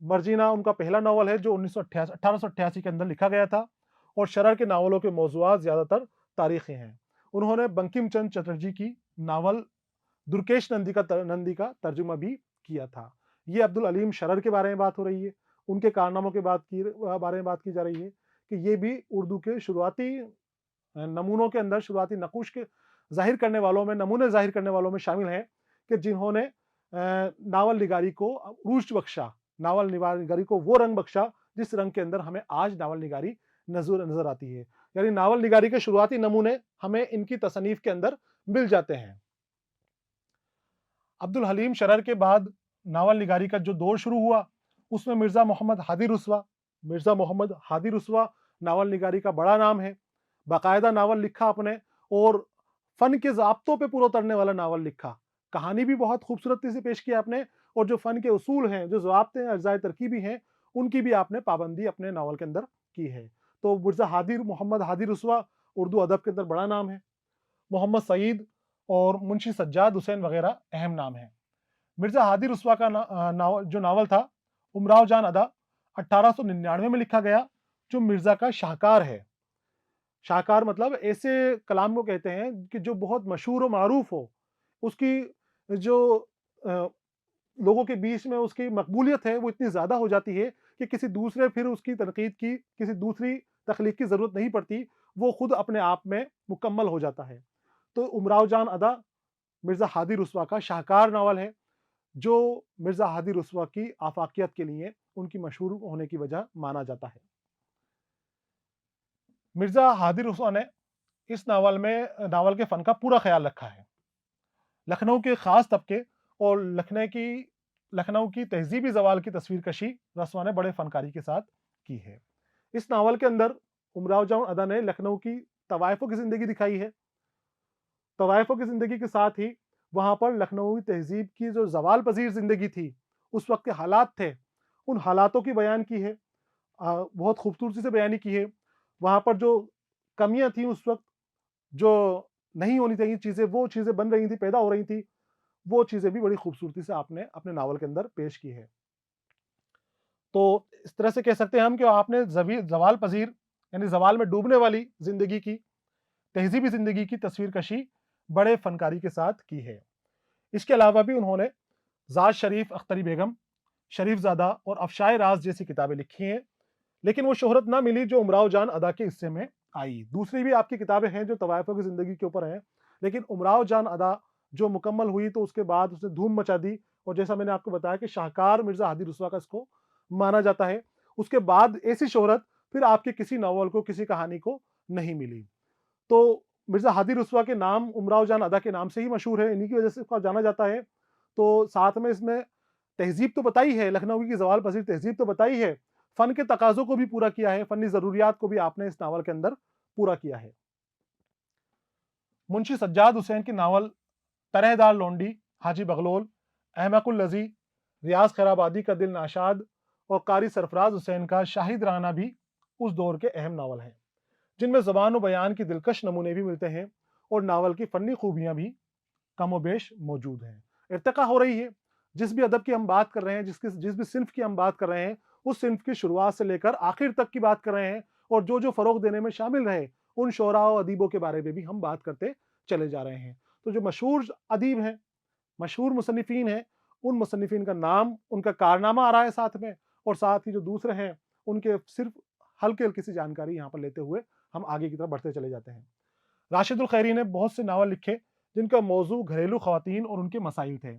वर्जिना उनका पहला नावल है जो 1888 के अंदर लिखा गया था और शरर के नावलों के मौज़ूआत ज़्यादातर तारीख़ी हैं। उन्होंने बंकिम चंद्र चटर्जी की नावल दुर्केश नंदी का तर्जुमा भी किया था। ये अब्दुल अलीम शरर के बारे में बात हो रही है, उनके कारनामों के बारे में बात की जा रही है कि ये भी उर्दू के शुरुआती नमूनों के अंदर, शुरुआती नक़ूश के ज़ाहिर करने वालों में, नमूने ज़ाहिर करने वालों में शामिल हैं कि जिन्होंने नावल निगारी को रूज बख्शा, नावल निगारी को वो रंग बख्शा जिस रंग के अंदर हमें आज नावल निगारी नज़र आती है। यानी नावल निगारी के शुरुआती नमूने हमें इनकी तसनीफ़ के अंदर मिल जाते हैं। अब्दुल हलीम शरर के बाद नावल निगारी का जो दौर शुरू हुआ, उसमें मिर्ज़ा मोहम्मद हादी रुस्वा नावल निगारी का बड़ा नाम है। बाकायदा नावल लिखा आपने और फ़न के ज़ाब्तों पे पूरा उतरने वाला नावल लिखा। कहानी भी बहुत खूबसूरती से पेश की आपने और जो फ़न के उसूल हैं, जो ज़वाब्ते हैं, अज़्ज़ाए तरकीबी हैं, उनकी भी आपने पाबंदी अपने नावल के अंदर की है। तो मोहम्मद हादी रुस्वा उर्दू अदब के अंदर बड़ा नाम है। मोहम्मद सईद और मुंशी सज्जाद हुसैन वगैरह अहम नाम हैं। मिर्ज़ा हादी रुस्वा का जो नावल था उमराव जान अदा 1899 में लिखा गया, जो मिर्ज़ा का शाहकार है। शाहकार मतलब ऐसे कलाम को कहते हैं कि जो बहुत मशहूर और मारूफ हो, उसकी जो अ, लोगों के बीच में उसकी मकबूलियत है वो इतनी ज़्यादा हो जाती है कि किसी दूसरे फिर उसकी तनकीद की, किसी दूसरी तख्लीक की ज़रूरत नहीं पड़ती, वो खुद अपने आप में मुकम्मल हो जाता है। तो उमराव जान अदा मिर्ज़ा हादी रुस्वा का शाहकार नावल है, जो मिर्ज़ा हादी रुस्वा की आफाकियत के लिए उनकी मशहूर होने की वजह माना जाता है। मिर्ज़ा हादी रुस्वा ने इस नावल के फ़न का पूरा ख़्याल रखा है। लखनऊ के ख़ास तबके और लखनऊ की तहज़ीबी ज़वाल की तस्वीरकशी रस्वा ने बड़े फ़नकारी के साथ की है। इस नावल के अंदर उमराव जान अदा ने लखनऊ की तवाइफ़ों की ज़िंदगी दिखाई है। तवाइफ़ों की ज़िंदगी के साथ ही वहाँ पर लखनऊई तहज़ीब की जो ज़वाल पज़ीर ज़िंदगी थी, उस वक़्त के हालात थे, उन हालातों की बयान की है। बहुत खूबसूरती से बयानी की है। वहाँ पर जो कमियाँ थी उस वक़्त, जो नहीं होनी चाहिए चीज़ें, वो चीज़ें बन रही थी, पैदा हो रही थी, वो चीज़ें भी बड़ी खूबसूरती से आपने अपने नावल के अंदर पेश की है। तो इस तरह से कह सकते हैं हम कि आपने ज़वाल पज़ीर यानी ज़वाल में डूबने वाली ज़िंदगी की, तहज़ीबी ज़िंदगी की तस्वीरकशी बड़े फ़नकारी के साथ की है। इसके अलावा भी उन्होंने ज़ाद शरीफ अख्तरी बेगम, शरीफज़ादा और अफ़शाए राज़ जैसी किताबें लिखी हैं, लेकिन वो शोहरत ना मिली जो उमराव जान अदा के हिस्से में आई। दूसरी भी आपकी किताबें हैं जो तवाइफ़ों की ज़िंदगी के ऊपर हैं, लेकिन उमराव जान अदा जो मुकम्मल हुई तो उसके बाद उसने धूम मचा दी, और जैसा मैंने आपको बताया कि शाहकार मिर्ज़ा हादी रुस्वा का इसको माना जाता है। उसके बाद ऐसी शोहरत फिर आपके किसी नावल को, किसी कहानी को नहीं मिली। तो मिर्ज़ा हादी रुस्वा के नाम उमराव जान अदा के नाम से ही मशहूर है, इन्हीं की वजह से इसको जाना जाता है। तो साथ में इसमें तहज़ीब तो बताई है, लखनऊ की ज़वाल पज़ीर तहज़ीब तो बताई है, फ़न के तकाज़ों को भी पूरा किया है, फ़नी ज़रूरियात को भी आपने इस नावल के अंदर पूरा किया है। मुंशी सज्जाद हुसैन की नावल तरहदार लोंडी, हाजी बगलोल, अहमकुल लज़ी, रियाज़ खैराबादी का दिल नाशाद और कारी सरफराज हुसैन का शाहिद राना भी उस दौर के अहम नावल हैं, जिनमें ज़बान व बयान के दिलकश नमूने भी मिलते हैं और नावल की फ़नी खूबियाँ भी कमोबेश मौजूद हैं। इर्तिक़ा हो रही है, जिस भी अदब की हम बात कर रहे हैं, जिस भी सिन्फ़ की हम बात कर रहे हैं, उस सिन्फ़ की शुरुआत से लेकर आखिर तक की बात कर रहे हैं, और जो फ़रोग़ देने में शामिल रहे, उन शोरा और अदीबों के बारे में भी हम बात करते चले जा रहे हैं। तो जो मशहूर अदीब हैं, मशहूर मुसन्निफ़ीन हैं, उन मुसन्निफ़ीन का नाम, उनका कारनामा आ रहा है साथ में, और साथ ही जो दूसरे हैं, उनके सिर्फ़ हल्की-हल्की सी जानकारी यहाँ पर लेते हुए हम आगे की तरफ बढ़ते चले जाते हैं। राशिदुल खैरी ने बहुत से नावल लिखे, जिनका मौज़ू घरेलू ख़वातीन और उनके मसाइल थे।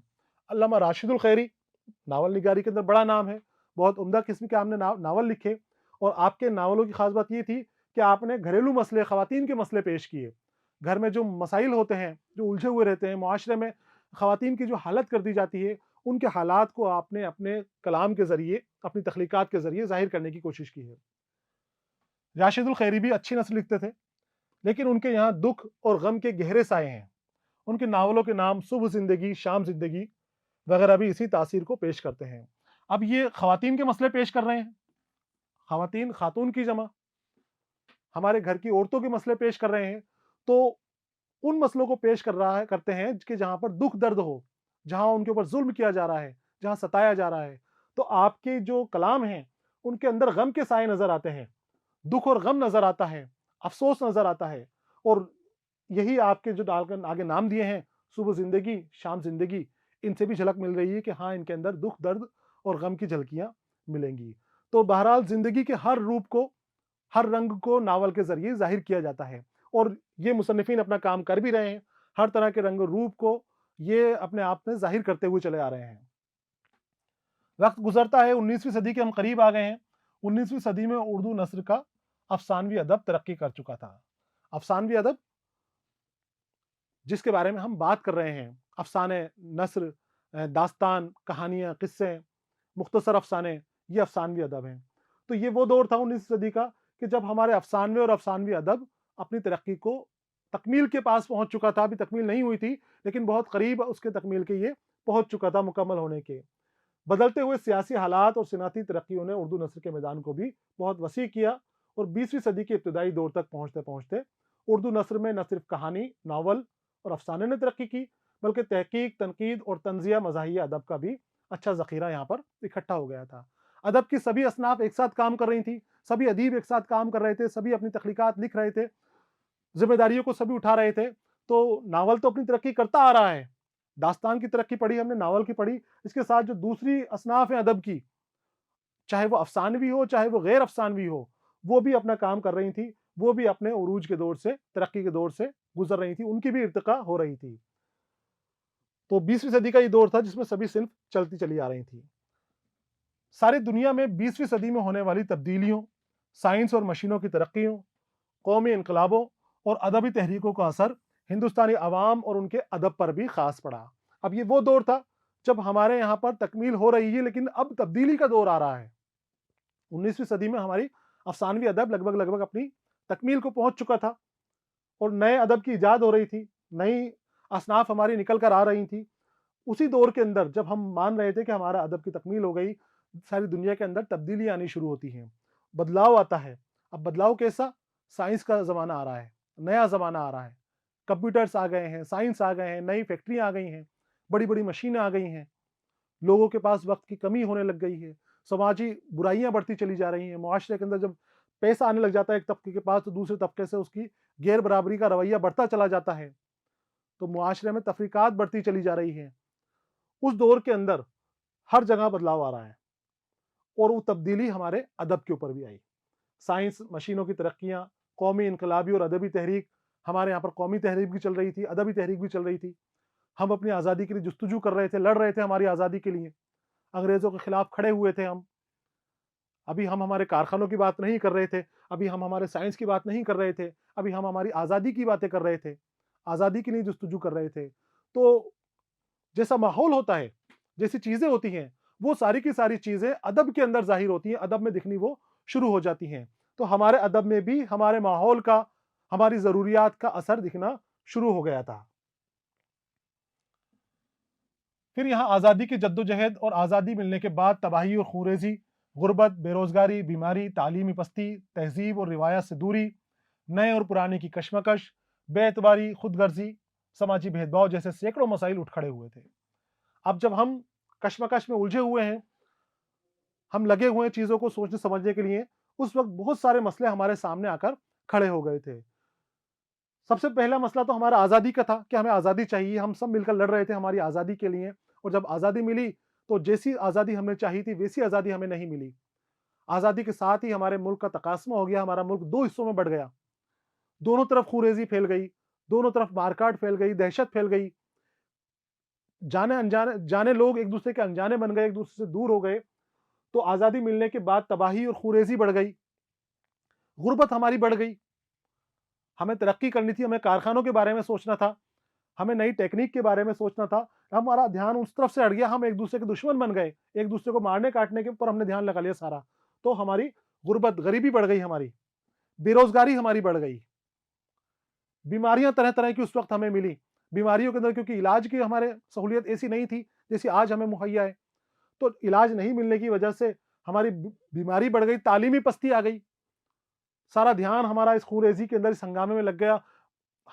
अल्लामा राशिदुल खैरी नावल निगारी के अंदर बड़ा नाम है, बहुत उम्दा किस्म के आपने नावल लिखे, और आपके नावलों की ख़ास बात ये थी कि आपने घरेलू मसले, ख़वातीन के मसले पेश किए। घर में जो मसाइल होते हैं, जो उलझे हुए रहते हैं, मुआशरे में ख़वातीन की जो हालत कर दी जाती है, उनके हालात को आपने अपने कलाम के ज़रिए, अपनी तख़लीक़ात के ज़रिए ज़ाहिर करने की कोशिश की है। राशिदुल खैरी भी अच्छी नस्ल लिखते थे, लेकिन उनके यहाँ दुःख और गम के गहरे साए हैं। उनके नावलों के नाम सुबह ज़िंदगी, शाम ज़िंदगी वगैरह भी इसी तासीर को पेश करते हैं। अब ये ख़वातीन के मसले पेश कर रहे हैं, ख़वातीन, ख़ातून की जमा, हमारे घर की औरतों के मसले पेश कर रहे हैं, तो उन मसलों को पेश करते हैं कि जहाँ पर दुःख दर्द हो, जहाँ उनके ऊपर ज़ुल्म किया जा रहा है, जहाँ सताया जा रहा है। तो आपके जो कलाम हैं, उनके अंदर गम के साए नज़र आते हैं, दुःख और गम नज़र आता है, अफ़सोस नज़र आता है, और यही आपके जो डालकर आगे नाम दिए हैं, सुबह ज़िंदगी, शाम ज़िंदगी, इनसे भी झलक मिल रही है कि हाँ, इनके अंदर दुःख, दर्द और गम की झलकियाँ मिलेंगी। तो बहरहाल ज़िंदगी के हर रूप को, हर रंग को नावल के ज़रिए ज़ाहिर किया जाता है, और ये मुसन्निफ़ीन अपना काम कर भी रहे हैं। हर तरह के रंग रूप को ये अपने आप में ज़ाहिर करते हुए चले आ रहे हैं। वक़्त गुज़रता है, 19वीं सदी के हम करीब आ गए हैं। 19वीं सदी में उर्दू नस्र का अफ़सानवी अदब तरक्की कर चुका था। अफ़सानवी अदब जिसके बारे में हम बात कर रहे हैं, अफ़साने, नस्र, दास्तान, कहानियाँ, किस्से, मुख्तसर अफ़साने, ये अफ़सानवी अदब हैं। तो ये वो दौर था 19वीं सदी का कि जब हमारे अफ़सानवे और अफ़सानवी अदब अपनी तरक्की को तकमील के पास पहुँच चुका था। अभी तकमील नहीं हुई थी, लेकिन बहुत करीब उसके तकमील के ये पहुँच चुका था, मुकम्मल होने के। बदलते हुए सियासी हालात और सनअती तरक्कियों ने उर्दू नस्र के मैदान को भी बहुत वसी किया, और 20वीं सदी के इब्तदाई दौर तक पहुँचते-पहुँचते उर्दू नस्र में न सिर्फ़ कहानी, नावल और अफ़साने ने तरक्की की, बल्कि तहकीक, तनकीद और तंज़िया मज़ाहिया अदब का भी अच्छा ज़ख़ीरा यहाँ पर इकट्ठा हो गया था। अदब की सभी असनाफ़ एक साथ काम कर रही थी, सभी अदीब एक साथ काम कर रहे थे, सभी अपनी तख़लीक़ात लिख रहे थे, ज़िम्मेदारियों को सभी उठा रहे थे। तो नावल तो अपनी तरक्की करता आ रहा है, दास्तान की तरक्की पढ़ी हमने, नावल की पढ़ी, इसके साथ जो दूसरी असनाफ़ हैं अदब की, चाहे वो अफ़सानवी हो, चाहे वो गैर अफ़सानवी हो, वो भी अपना काम कर रही थी, वो भी अपने उरूज के दौर से, तरक्की के दौर से गुज़र रही थी, उनकी भी इर्तिक़ा हो रही थी। तो 20वीं सदी का ये दौर था जिसमें सभी सिन्फ़ चलती चली आ रही थी। सारी दुनिया में 20वीं सदी में होने वाली तब्दीलियों, साइंस और मशीनों की तरक्कियों, कौमी इनकलाबों और अदबी तहरीकों का असर हिंदुस्तानी अवाम और उनके अदब पर भी ख़ास पड़ा। अब ये वो दौर था जब हमारे यहाँ पर तकमील हो रही है, लेकिन अब तब्दीली का दौर आ रहा है। 19वीं सदी में हमारी अफ़सानवी अदब लगभग अपनी तकमील को पहुँच चुका था और नए अदब की इजाद हो रही थी, नई असनाफ़ हमारी निकल कर आ रही थी। उसी दौर के अंदर जब हम मान रहे थे कि हमारा अदब की तकमील हो गई, सारी दुनिया के अंदर तब्दीली आनी शुरू होती हैं, बदलाव आता है। अब बदलाव कैसा? साइंस का ज़माना आ रहा है, नया ज़माना आ रहा है, कंप्यूटर्स आ गए हैं, साइंस आ गए हैं, नई फैक्ट्रियाँ आ गई हैं, बड़ी-बड़ी मशीनें आ गई हैं, लोगों के पास वक़्त की कमी होने लग गई है, समाजी बुराइयाँ बढ़ती चली जा रही हैं, मुआशरे के अंदर जब पैसा आने लग जाता है एक तबके के पास, तो दूसरे तबके से उसकी गैर बराबरी का रवैया बढ़ता चला जाता है, तो मुआशरे में तफ़रीक़ात बढ़ती चली जा रही हैं। उस दौर के अंदर हर जगह बदलाव आ रहा है और वो तब्दीली हमारे अदब के ऊपर भी आई। साइंस, मशीनों की तरक्कियाँ, कौमी इनकलाबी और अदबी तहरीक, हमारे यहाँ पर कौमी तहरीक भी चल रही थी, अदबी तहरीक भी चल रही थी। हम अपनी आज़ादी के लिए जुस्तजू कर रहे थे, लड़ रहे थे हमारी आज़ादी के लिए। अंग्रेज़ों के खिलाफ खड़े हुए थे हम। अभी हम हमारे कारखानों की बात नहीं कर रहे थे, अभी हम हमारे साइंस की बात नहीं कर रहे थे, अभी हम हमारी आज़ादी की बातें कर रहे थे, आज़ादी के लिए जुस्तजू कर रहे थे। तो जैसा माहौल होता है, जैसी चीज़ें होती हैं, वो सारी की सारी चीज़ें अदब के अंदर ज़ाहिर होती हैं, अदब में दिखनी वो शुरू हो जाती हैं। तो हमारे अदब में भी हमारे माहौल का, हमारी ज़रूरियात का असर दिखना शुरू हो गया था। फिर यहाँ आज़ादी की जद्दोजहद और आज़ादी मिलने के बाद तबाही और खूरेज़ी, गुर्बत, बेरोज़गारी, बीमारी, तालीमी पस्ती, तहज़ीब और रिवायत से दूरी, नए और पुराने की कशमकश, बेएतबारी, खुदगर्ज़ी, समाजी भेदभाव जैसे सैकड़ों मसाइल उठ खड़े हुए थे। अब जब हम कशमकश में उलझे हुए हैं, हम लगे हुए हैं चीज़ों को सोचने समझने के लिए, उस वक़्त बहुत सारे मसले हमारे सामने आकर खड़े हो गए थे। सबसे पहला मसला तो हमारा आज़ादी का था कि हमें आज़ादी चाहिए, हम सब मिलकर लड़ रहे थे हमारी आज़ादी के लिए और जब आज़ादी मिली, तो जैसी आज़ादी हमें चाहिए थी, वैसी आज़ादी हमें नहीं मिली। आज़ादी के साथ ही हमारे मुल्क का तकास्मा हो गया, हमारा मुल्क 2 हिस्सों में बँट गया। दोनों तरफ खूरेज़ी फैल गई, दोनों तरफ मार-काट फैल गई, दहशत फैल गई। जाने-अनजाने जाने लोग एक-दूसरे के अनजाने बन गए, एक-दूसरे से दूर हो गए। तो आज़ादी मिलने के बाद तबाही और खूरेज़ी बढ़ गई, गुर्बत हमारी बढ़ गई। हमें तरक्की करनी थी, हमें कारखानों के बारे में सोचना था, हमें नई टेक्नीक के बारे में सोचना था। हमारा ध्यान उस तरफ से हट गया, हम एक-दूसरे के दुश्मन बन गए, एक-दूसरे को मारने-काटने के ऊपर हमने ध्यान लगा लिया सारा। तो हमारी गुर्बत, गरीबी बढ़ गई हमारी, बेरोज़गारी हमारी बढ़ गई। बीमारियाँ तरह-तरह की उस वक़्त हमें मिली। बीमारियों के अंदर क्योंकि इलाज की हमारे सहूलियत ऐसी नहीं थी, जैसी आज हमें मुहैया है। तो इलाज नहीं मिलने की वजह से हमारी बीमारी बढ़ गई, तालीमी पस्ती आ गई। सारा ध्यान हमारा इस खून-रेज़ी के अंदर, इस हंगामे में लग गया।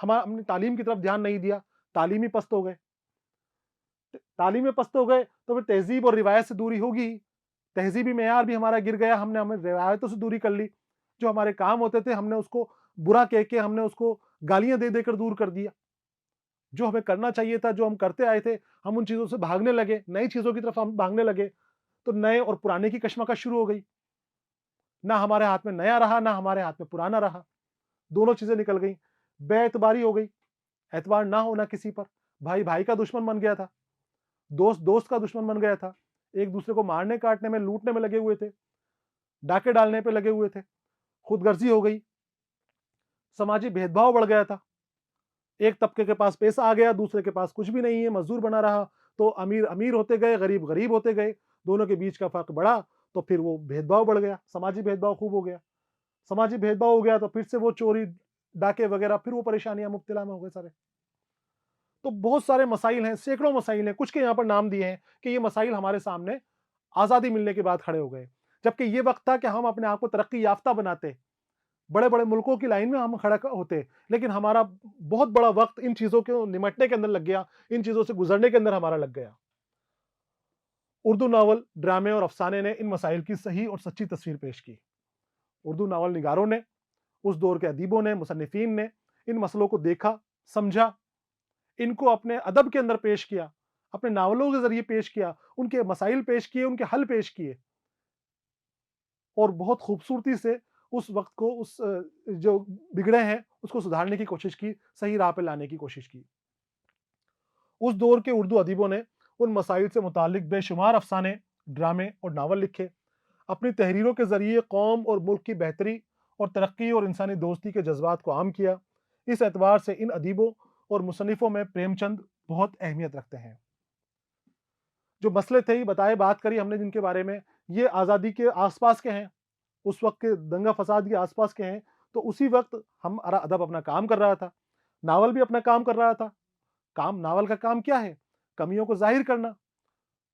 हमने तालीम की तरफ ध्यान नहीं दिया, तालीमी पस्त हो गए। तालीम में पस्त हो गए, तो फिर तहज़ीब और रिवायत से दूरी होगी ही। तहज़ीबी मेयार भी हमारा गिर गया, हमने हमें रिवायतों से दूरी कर ली। जो हमारे काम होते थे, हमने उसको बुरा कह के, हमने उसको गालियाँ दे देकर दूर कर दिया। जो हमें करना चाहिए था, जो हम करते आए थे, हम उन चीज़ों से भागने लगे, नई चीज़ों की तरफ हम भागने लगे, तो नए और पुराने की कशमकश शुरू हो गई। ना हमारे हाथ में नया रहा, ना हमारे हाथ में पुराना रहा, दोनों चीज़ें निकल गई। बेएतबारी हो गई, एतबार ना होना किसी पर, भाई भाई का दुश्मन बन गया था, दोस्त दोस्त का दुश्मन बन गया था, एक-दूसरे को मारने-काटने में, लूटने में लगे हुए थे, डाके डालने पे लगे हुए थे, खुदगर्ज़ी हो गई, समाजी भेदभाव बढ़ गया था। एक तबके के पास पैसा आ गया, दूसरे के पास कुछ भी नहीं है, मज़दूर बना रहा, तो अमीर अमीर होते गए, गरीब गरीब होते गए, दोनों के बीच का फ़र्क बढ़ा, तो फिर वो भेदभाव बढ़ गया, समाजी भेदभाव खूब हो गया। समाजी भेदभाव हो गया तो फिर से वो चोरी, डाके वगैरह, फिर वो परेशानियाँ मुब्तला में हो गए सारे। तो बहुत सारे मसाइल हैं, सैकड़ों मसाइल हैं, कुछ के यहाँ पर नाम दिए हैं कि ये मसाइल हमारे सामने आज़ादी मिलने के बाद खड़े हो गए। जबकि ये वक़्त था कि हम अपने आप को तरक्की याफ़्ता बनाते, बड़े बड़े मुल्कों की लाइन में हम खड़ा होते, लेकिन हमारा बहुत बड़ा वक्त इन चीज़ों को निमटने के अंदर लग गया, इन चीज़ों से गुजरने के अंदर हमारा लग गया। उर्दू नावल, ड्रामे और अफसाने ने इन मसाइल की सही और सच्ची तस्वीर पेश की। उर्दू नावल निगारों ने, उस दौर के अदीबों ने, मुसन्निफीन ने इन मसलों को देखा, समझा, इनको अपने अदब के अंदर पेश किया, अपने नावलों के ज़रिए पेश किया, उनके मसाइल पेश किए, उनके हल पेश किए और बहुत खूबसूरती से उस वक़्त को जो बिगड़े हैं, उसको सुधारने की कोशिश की, सही राह पे लाने की कोशिश की। उस दौर के उर्दू अदीबों ने उन मसाइल से मुताल्लिक बेशुमार अफ़साने, ड्रामे और नावल लिखे। अपनी तहरीरों के ज़रिए कौम और मुल्क की बेहतरी और तरक्की और इंसानी दोस्ती के जज़्बात को आम किया। इस एतबार से इन अदीबों और मुसन्निफ़ों में प्रेमचंद बहुत अहमियत रखते हैं। जो मसले थे, ये बताए, बात करी हमने जिनके बारे में, ये आज़ादी के आस-पास के हैं, उस वक़्त के दंगा-फ़साद के आस-पास के हैं, तो उसी वक़्त हमारा अदब अपना काम कर रहा था, नावल भी अपना काम कर रहा था। नावल का काम क्या है? कमियों को ज़ाहिर करना,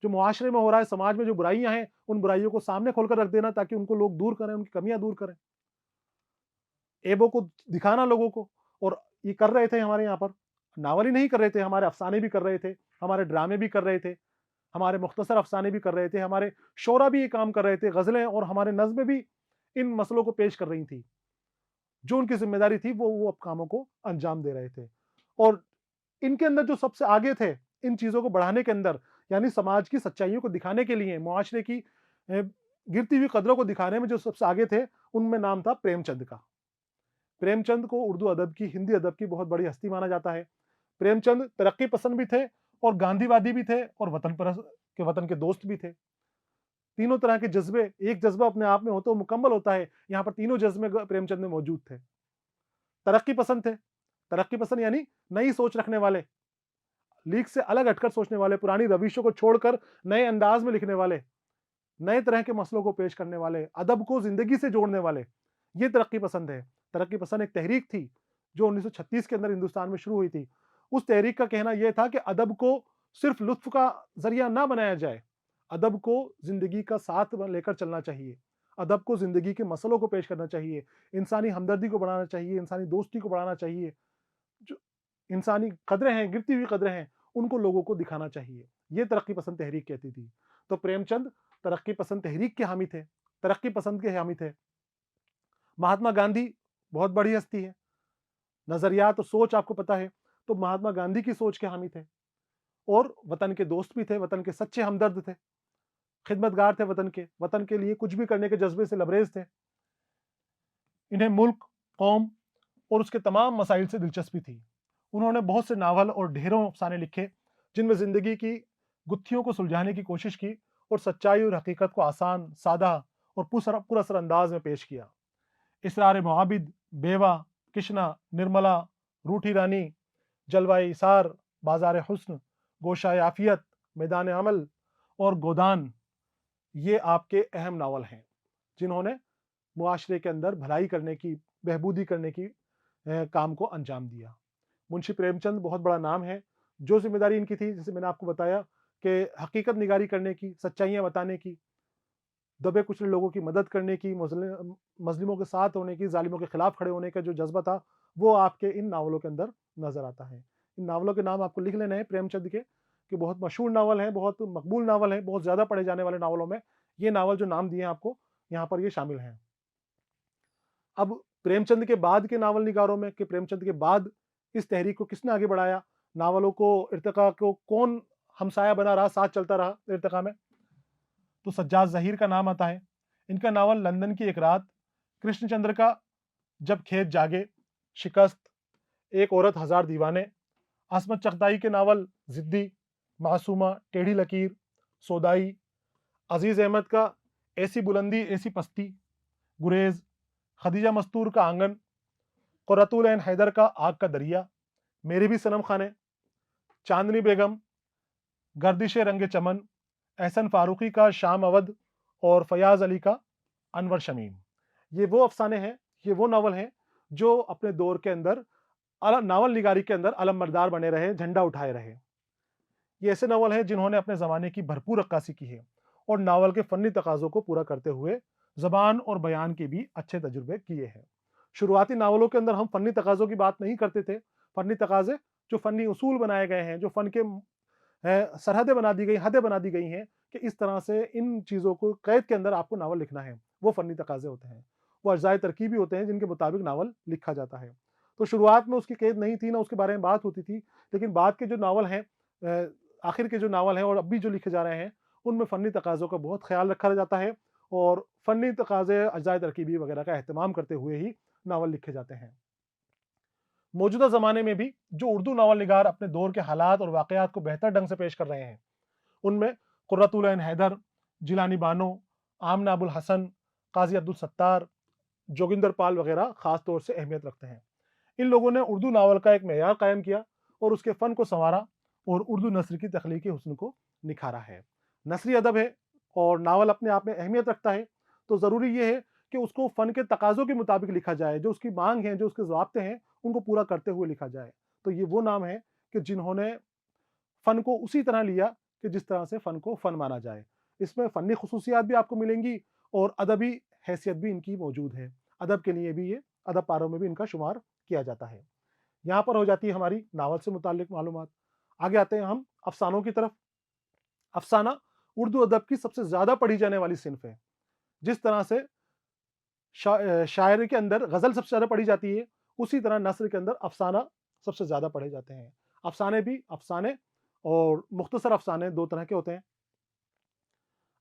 जो मुआशरे में हो रहा है, समाज में जो बुराइयाँ हैं, उन बुराइयों को सामने खोल कर रख देना ताकि उनको लोग दूर करें, उनकी कमियाँ दूर करें। ऐबों को दिखाना लोगों को, और ये कर रहे थे हमारे यहाँ पर। नावल ही नहीं कर रहे थे, हमारे अफ़साने भी कर रहे थे, हमारे ड्रामे भी कर रहे थे, हमारे मुख्तसर अफ़साने भी कर रहे थे, हमारे शोरा भी ये काम कर रहे थे, ग़ज़लें और हमारे नज़्में भी इन मसलों को पेश कर रही थी। जो उनकी ज़िम्मेदारी थी वो अब कामों को अंजाम दे रहे थे। और इनके अंदर जो सबसे आगे थे, इन चीज़ों को बढ़ाने के अंदर, यानी समाज की सच्चाइयों को दिखाने के लिए, मुआशरे की गिरती हुई कदरों को दिखाने में जो सबसे आगे थे, उनमें नाम था प्रेमचंद का। प्रेमचंद को उर्दू अदब की, हिंदी अदब की बहुत बड़ी हस्ती माना जाता है। प्रेमचंद तरक्की पसंद भी थे और गांधीवादी भी थे और वतन के दोस्त भी थे। तीनों तरह के जज़्बे, एक जज़्बा अपने आप में हो तो मुकम्मल होता है, यहाँ पर तीनों जज़्बे प्रेमचंद में मौजूद थे। तरक्की पसंद थे, तरक्की पसंद यानी नई सोच रखने वाले, लीक से अलग हटकर सोचने वाले, पुरानी रविशों को छोड़कर नए अंदाज में लिखने वाले, नए तरह के मसलों को पेश करने वाले, अदब को ज़िंदगी से जोड़ने वाले, ये तरक्की पसंद है। तरक्की पसंद एक तहरीक थी, जो 1936 के अंदर हिंदुस्तान में शुरू हुई थी। उस तहरीक का कहना ये था कि अदब को सिर्फ़ लुत्फ़ का ज़रिया ना बनाया जाए, अदब को ज़िंदगी का साथ लेकर चलना चाहिए। अदब को ज़िंदगी के मसलों को पेश करना चाहिए, इंसानी हमदर्दी को बढ़ाना चाहिए, इंसानी दोस्ती को बढ़ाना चाहिए। जो इंसानी कदरें हैं, गिरती हुई कदरें हैं, उनको लोगों को दिखाना चाहिए। ये तरक्की पसंद तहरीक कहती थी। तो प्रेमचंद तरक्की पसंद तहरीक के हामी थे, तरक्की पसंद के हामी थे। महात्मा गांधी बहुत बड़ी हस्ती है, नज़रियात और सोच आपको पता है, तो महात्मा गांधी की सोच के हामी थे और वतन के दोस्त भी थे, वतन के सच्चे हमदर्द थे, खिदमतगार थे वतन के लिए कुछ भी करने के जज़्बे से लबरेज़ थे। इन्हें मुल्क, कौम और उसके तमाम मसाइल से दिलचस्पी थी। उन्होंने बहुत से नावल और ढेरों अफ़साने लिखे, जिनमें ज़िंदगी की गुत्थियों को सुलझाने की कोशिश की और सच्चाई और हकीकत को आसान, सादा और पुरअसर अंदाज में पेश किया। इसरार मुआबिद, बेवा, किशना, निर्मला, रूठी रानी, जलवाए इसार, बाज़ार हुस्न, गोशाए आफ़ियत, मैदान अमल और गोदान, ये आपके अहम नावल हैं, जिन्होंने मुआशरे के अंदर भलाई करने की, बहबूदी करने की काम को अंजाम दिया। मुंशी प्रेमचंद बहुत बड़ा नाम है। जो ज़िम्मेदारी इनकी थी, जैसे मैंने आपको बताया कि हकीकत निगारी करने की, सच्चाइयाँ बताने की, दबे कुचले लोगों की मदद करने की, मज़लिमों के साथ होने की, ज़ालिमों के खिलाफ खड़े होने का जो जज़्बा था, वो आपके इन नावलों के अंदर नज़र आता है। इन नावलों के नाम आपको लिख लेने हैं प्रेमचंद के, कि बहुत मशहूर नावल हैं, बहुत मकबूल नावल हैं, बहुत ज़्यादा पढ़े जाने वाले नावलों में ये नावल जो नाम दिए हैं आपको, यहाँ पर ये शामिल हैं। अब प्रेमचंद के बाद के नावल निगारों में, कि प्रेमचंद के बाद इस तहरीक को किसने आगे बढ़ाया, नावलों को इर्तिका को कौन हमसाया बना रहा, साथ चलता रहा इर्तिका में, तो सज्जाद ज़हीर का नाम आता है। इनका नावल लंदन की एक रात, कृष्णचंद्र का जब खेत जागे, शिकस्त, एक औरत हज़ार दीवाने, असमत चगताई के नावल ज़िद्दी, मासूमा, टेढ़ी लकीर, सौदाई, अजीज़ अहमद का ऐसी बुलंदी ऐसी पस्ती, गुरेज, खदीजा मस्तूर का आंगन, क़ुर्रतुल ऐन हैदर का आग का दरिया, मेरे भी सनम खाने, चांदनी बेगम, गर्दिश रंगे चमन, एहसन फारूकी का शाम अवध और फयाज़ अली का अनवर शमीम। ये वो अफसाने हैं, ये वो नावल हैं जो अपने दौर के अंदर नावल निगारी के अंदर अलमबरदार बने रहे, झंडा उठाए रहे। ये ऐसे नावल हैं जिन्होंने अपने ज़माने की भरपूर अक्कासी की है और नावल के फ़न्नी तकाज़ों को पूरा करते हुए ज़बान और बयान के भी अच्छे तजुर्बे किए हैं। शुरुआती नावलों के अंदर हम फ़नी तकाज़ों की बात नहीं करते थे। फ़नी तकाज़े जो फ़नी उसूल बनाए गए हैं, जो फ़न के सरहदें बना दी गई, हदें बना दी गई हैं कि इस तरह से इन चीज़ों को कैद के अंदर आपको नावल लिखना है, वो फ़नी तकाज़े होते हैं। वो अज़्ज़ाए तरकीबी होते हैं जिनके मुताबिक नावल लिखा जाता है। तो शुरुआत में उसकी कैद नहीं थी, ना उसके बारे में बात होती थी, लेकिन बाद के जो नावल हैं आखिर के जो नावल हैं और अभी जो लिखे जा रहे हैं, उनमें फ़नी तकाज़ों का बहुत ख़्याल रखा जाता है और फ़नी तकाज़े, अज़्ज़ाए तरकीबी वगैरह का एहतमाम करते हुए ही नावल लिखे जाते हैं। मौजूदा ज़माने में भी जो उर्दू नावल निगार अपने दौर के हालात और वाक़यात को बेहतर ढंग से पेश कर रहे हैं, उनमें कुर्रतुल ऐन हैदर, जिलानी बानो, आमना अबुल हसन, काज़ी अब्दुल सत्तार, जोगिंदर पाल वगैरह ख़ास तौर से अहमियत रखते हैं। इन लोगों ने उर्दू नावल का एक मेयार कायम किया और उसके फ़न को संवारा और उर्दू नस्र की तख्लीकी हुस्न को निखारा है। नसरी अदब है और नावल अपने आप में अहमियत रखता है, तो ज़रूरी ये है कि उसको फ़न के तकाज़ों के मुताबिक लिखा जाए, जो उसकी माँग है, जो उसके ज़वाब्ते हैं, उनको पूरा करते हुए लिखा जाए। तो ये वो नाम है कि जिन्होंने फ़न को उसी तरह लिया कि जिस तरह से फ़न को फ़न माना जाए। इसमें फ़नी ख़ुसूसियात भी आपको मिलेंगी और अदबी हैसियत भी इनकी मौजूद है। अदब के लिए भी ये अदब पारों में भी इनका शुमार किया जाता है। यहाँ पर हो जाती है हमारी नावल से मुताल्लिक़ मालूमात। आगे आते हैं हम अफ़सानों की तरफ। अफ़साना उर्दू अदब की सबसे ज़्यादा पढ़ी जाने वाली सिन्फ़ है। जिस तरह से शायरी के अंदर ग़ज़ल सबसे ज़्यादा पढ़ी जाती है, उसी तरह नस्र के अंदर अफ़साना सबसे ज़्यादा पढ़े जाते हैं। अफ़साने भी अफ़साने और मुख़्तसर अफ़साने 2 तरह के होते हैं।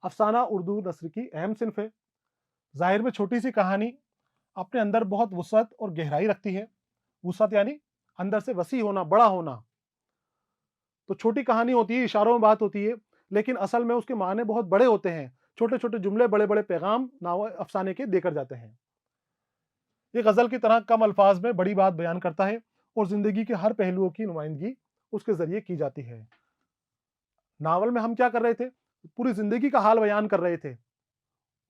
अफ़साना उर्दू नस्र की अहम सिन्फ़ है। ज़ाहिर में छोटी-सी कहानी अपने अंदर बहुत वुसअत और गहराई रखती है। वुसअत यानी अंदर से वसी होना, बड़ा होना। तो छोटी कहानी होती है, इशारों में बात होती है, लेकिन असल में उसके माने बहुत बड़े होते हैं। छोटे-छोटे जुमले, बड़े-बड़े पैगाम नावल अफ़साने के देकर जाते हैं। ये ग़ज़ल की तरह कम अल्फ़ाज़ में बड़ी बात बयान करता है और ज़िंदगी के हर पहलुओं की नुमाइंदगी उसके ज़रिए की जाती है। नावल में हम क्या कर रहे थे? पूरी ज़िंदगी का हाल बयान कर रहे थे।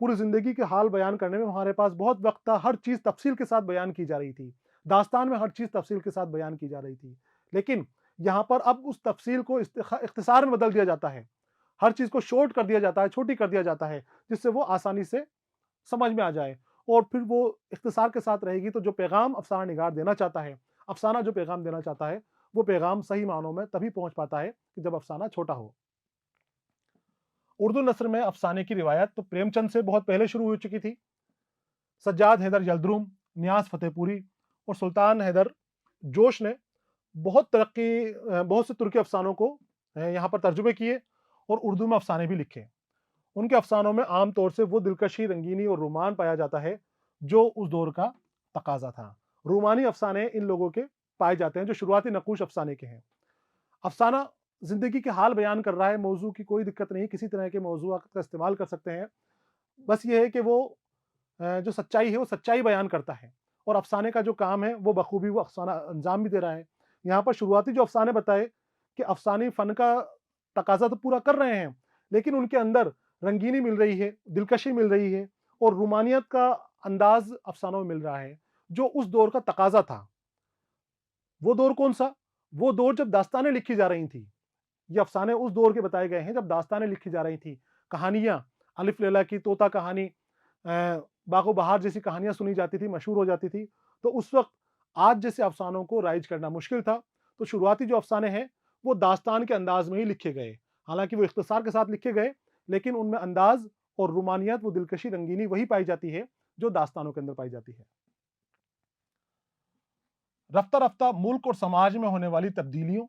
पूरी ज़िंदगी के हाल बयान करने में हमारे पास बहुत वक़्त था, हर चीज़ तफ़सील के साथ बयान की जा रही थी। दास्तान में हर चीज़ तफ़सील के साथ बयान की जा रही थी। लेकिन यहाँ पर अब उस तफ़सील को इख्तिसार में बदल दिया जाता है। हर चीज़ को शॉर्ट कर दिया जाता है, छोटी कर दिया जाता है, जिससे वो आसानी से समझ में आ जाए और फिर वो इख्तिसार के साथ रहेगी तो जो पैगाम अफ़साना निगार देना चाहता है, अफ़साना जो पैगाम देना चाहता है, वो पैगाम सही मानों में तभी पहुँच पाता है कि जब अफ़साना छोटा हो। उर्दू नस्र में अफ़साने की रिवायत तो प्रेमचंद से बहुत पहले शुरू हो चुकी थी। सज्जाद हैदर यल्दरूम, नियाज़ फ़तेहपुरी और सुल्तान हैदर जोश ने बहुत से तुर्की अफ़सानों को यहाँ पर तर्जुमे किए और उर्दू में अफ़साने भी लिखे। उनके अफ़सानों में आम तौर से वो दिलकशी, रंगीनी और रोमान पाया जाता है, जो उस दौर का तकाज़ा था। रूमानी अफ़साने इन लोगों के पाए जाते हैं, जो शुरुआती नक़ूश अफ़साने के हैं। अफ़साना ज़िंदगी के हाल बयान कर रहा है, मौज़ू की कोई दिक्कत नहीं, किसी तरह के मौज़ूआत का इस्तेमाल कर सकते हैं। बस ये है कि वो जो सच्चाई है, वो सच्चाई बयान करता है और अफ़साने का जो काम है, वो बखूबी वो अफ़साना अंजाम भी दे रहा है। यहाँ पर शुरुआती जो अफ़साने बताए कि अफ़सानी फ़न का तकाज़ा तो पूरा कर रहे हैं, लेकिन उनके अंदर रंगीनी मिल रही है, दिलकशी मिल रही है और रूमानियत का अंदाज़ अफ़सानों में मिल रहा है, जो उस दौर का तकाज़ा था। वो दौर कौन-सा? वो दौर जब दास्तानें लिखी जा रही थी। ये अफ़साने उस दौर के बताए गए हैं जब दास्तानें लिखी जा रही थी। कहानियाँ, अलिफ लैला की, तोता कहानी, बाग़ बहार जैसी कहानियाँ सुनी जाती थी, मशहूर हो जाती थी। तो उस वक़्त आज जैसे अफ़सानों को राइज करना मुश्किल था। तो शुरुआती जो अफ़साने हैं, वो दास्तान के अंदाज़ में ही लिखे गए। हालाँकि वो इख्तिसार के साथ लिखे गए, लेकिन उनमें अंदाज़ और रूमानियत, वो दिलकशी, रंगीनी वही पाई जाती है, जो दास्तानों के अंदर पाई जाती है। रफ्ता-रफ्ता मुल्क और समाज में होने वाली तब्दीलियों,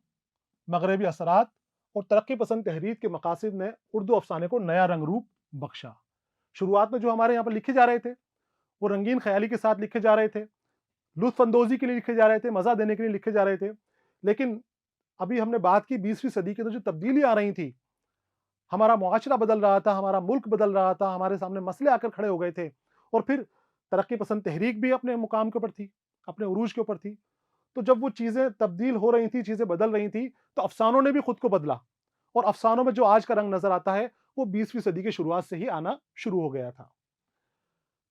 मगरबी असरात और तरक्की पसंद तहरीक के मकासद ने उर्दू अफ़साने को नया रंग रूप बख्शा। शुरुआत में जो हमारे यहाँ पर लिखे जा रहे थे, वो रंगीन ख़याली के साथ लिखे जा रहे थे, लुत्फ़ अंदोज़ी के लिए लिखे जा रहे थे, मज़ा देने के लिए लिखे जा रहे थे। लेकिन अभी हमने बात की 20वीं सदी की, तो जो तब्दीली आ रही थी, हमारा मुआशरा बदल रहा था, हमारा मुल्क बदल रहा था, हमारे सामने मसले आकर खड़े हो गए थे और फिर तरक्की पसंद तहरीक भी अपने मुकाम के ऊपर थी, अपने उरूज के ऊपर थी। तो जब वो चीज़ें तब्दील हो रही थी, चीज़ें बदल रही थी, तो अफ़सानों ने भी खुद को बदला और अफ़सानों में जो आज का रंग नज़र आता है, वो 20वीं सदी की शुरुआत से ही आना शुरू हो गया था।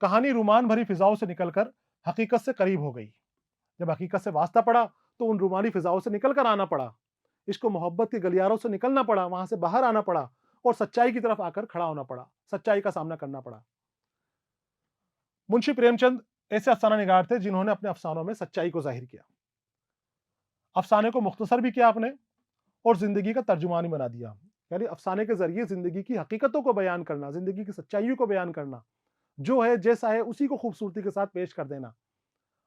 कहानी रोमान भरी फ़िज़ाओं से निकलकर हकीकत से करीब हो गई। जब हकीकत से वास्ता पड़ा, तो उन रोमानी फ़िज़ाओं से निकल कर आना पड़ा। इश्क मोहब्बत के गलियारों से निकलना पड़ा, वहाँ से बाहर आना पड़ा और सच्चाई की तरफ आकर खड़ा होना पड़ा, सच्चाई का सामना करना पड़ा। मुंशी प्रेमचंद ऐसे अफसाना निगार थे जिन्होंने अपने अफसानों में सच्चाई को जाहिर किया, अफसाने को मुख्तसर भी किया आपने और जिंदगी का तर्जुमान बना दिया। यानी अफसाने के जरिए जिंदगी की हकीकतों को बयान करना, जिंदगी की सच्चाइयों को बयान करना, जो है जैसा है उसी को खूबसूरती के साथ पेश कर देना।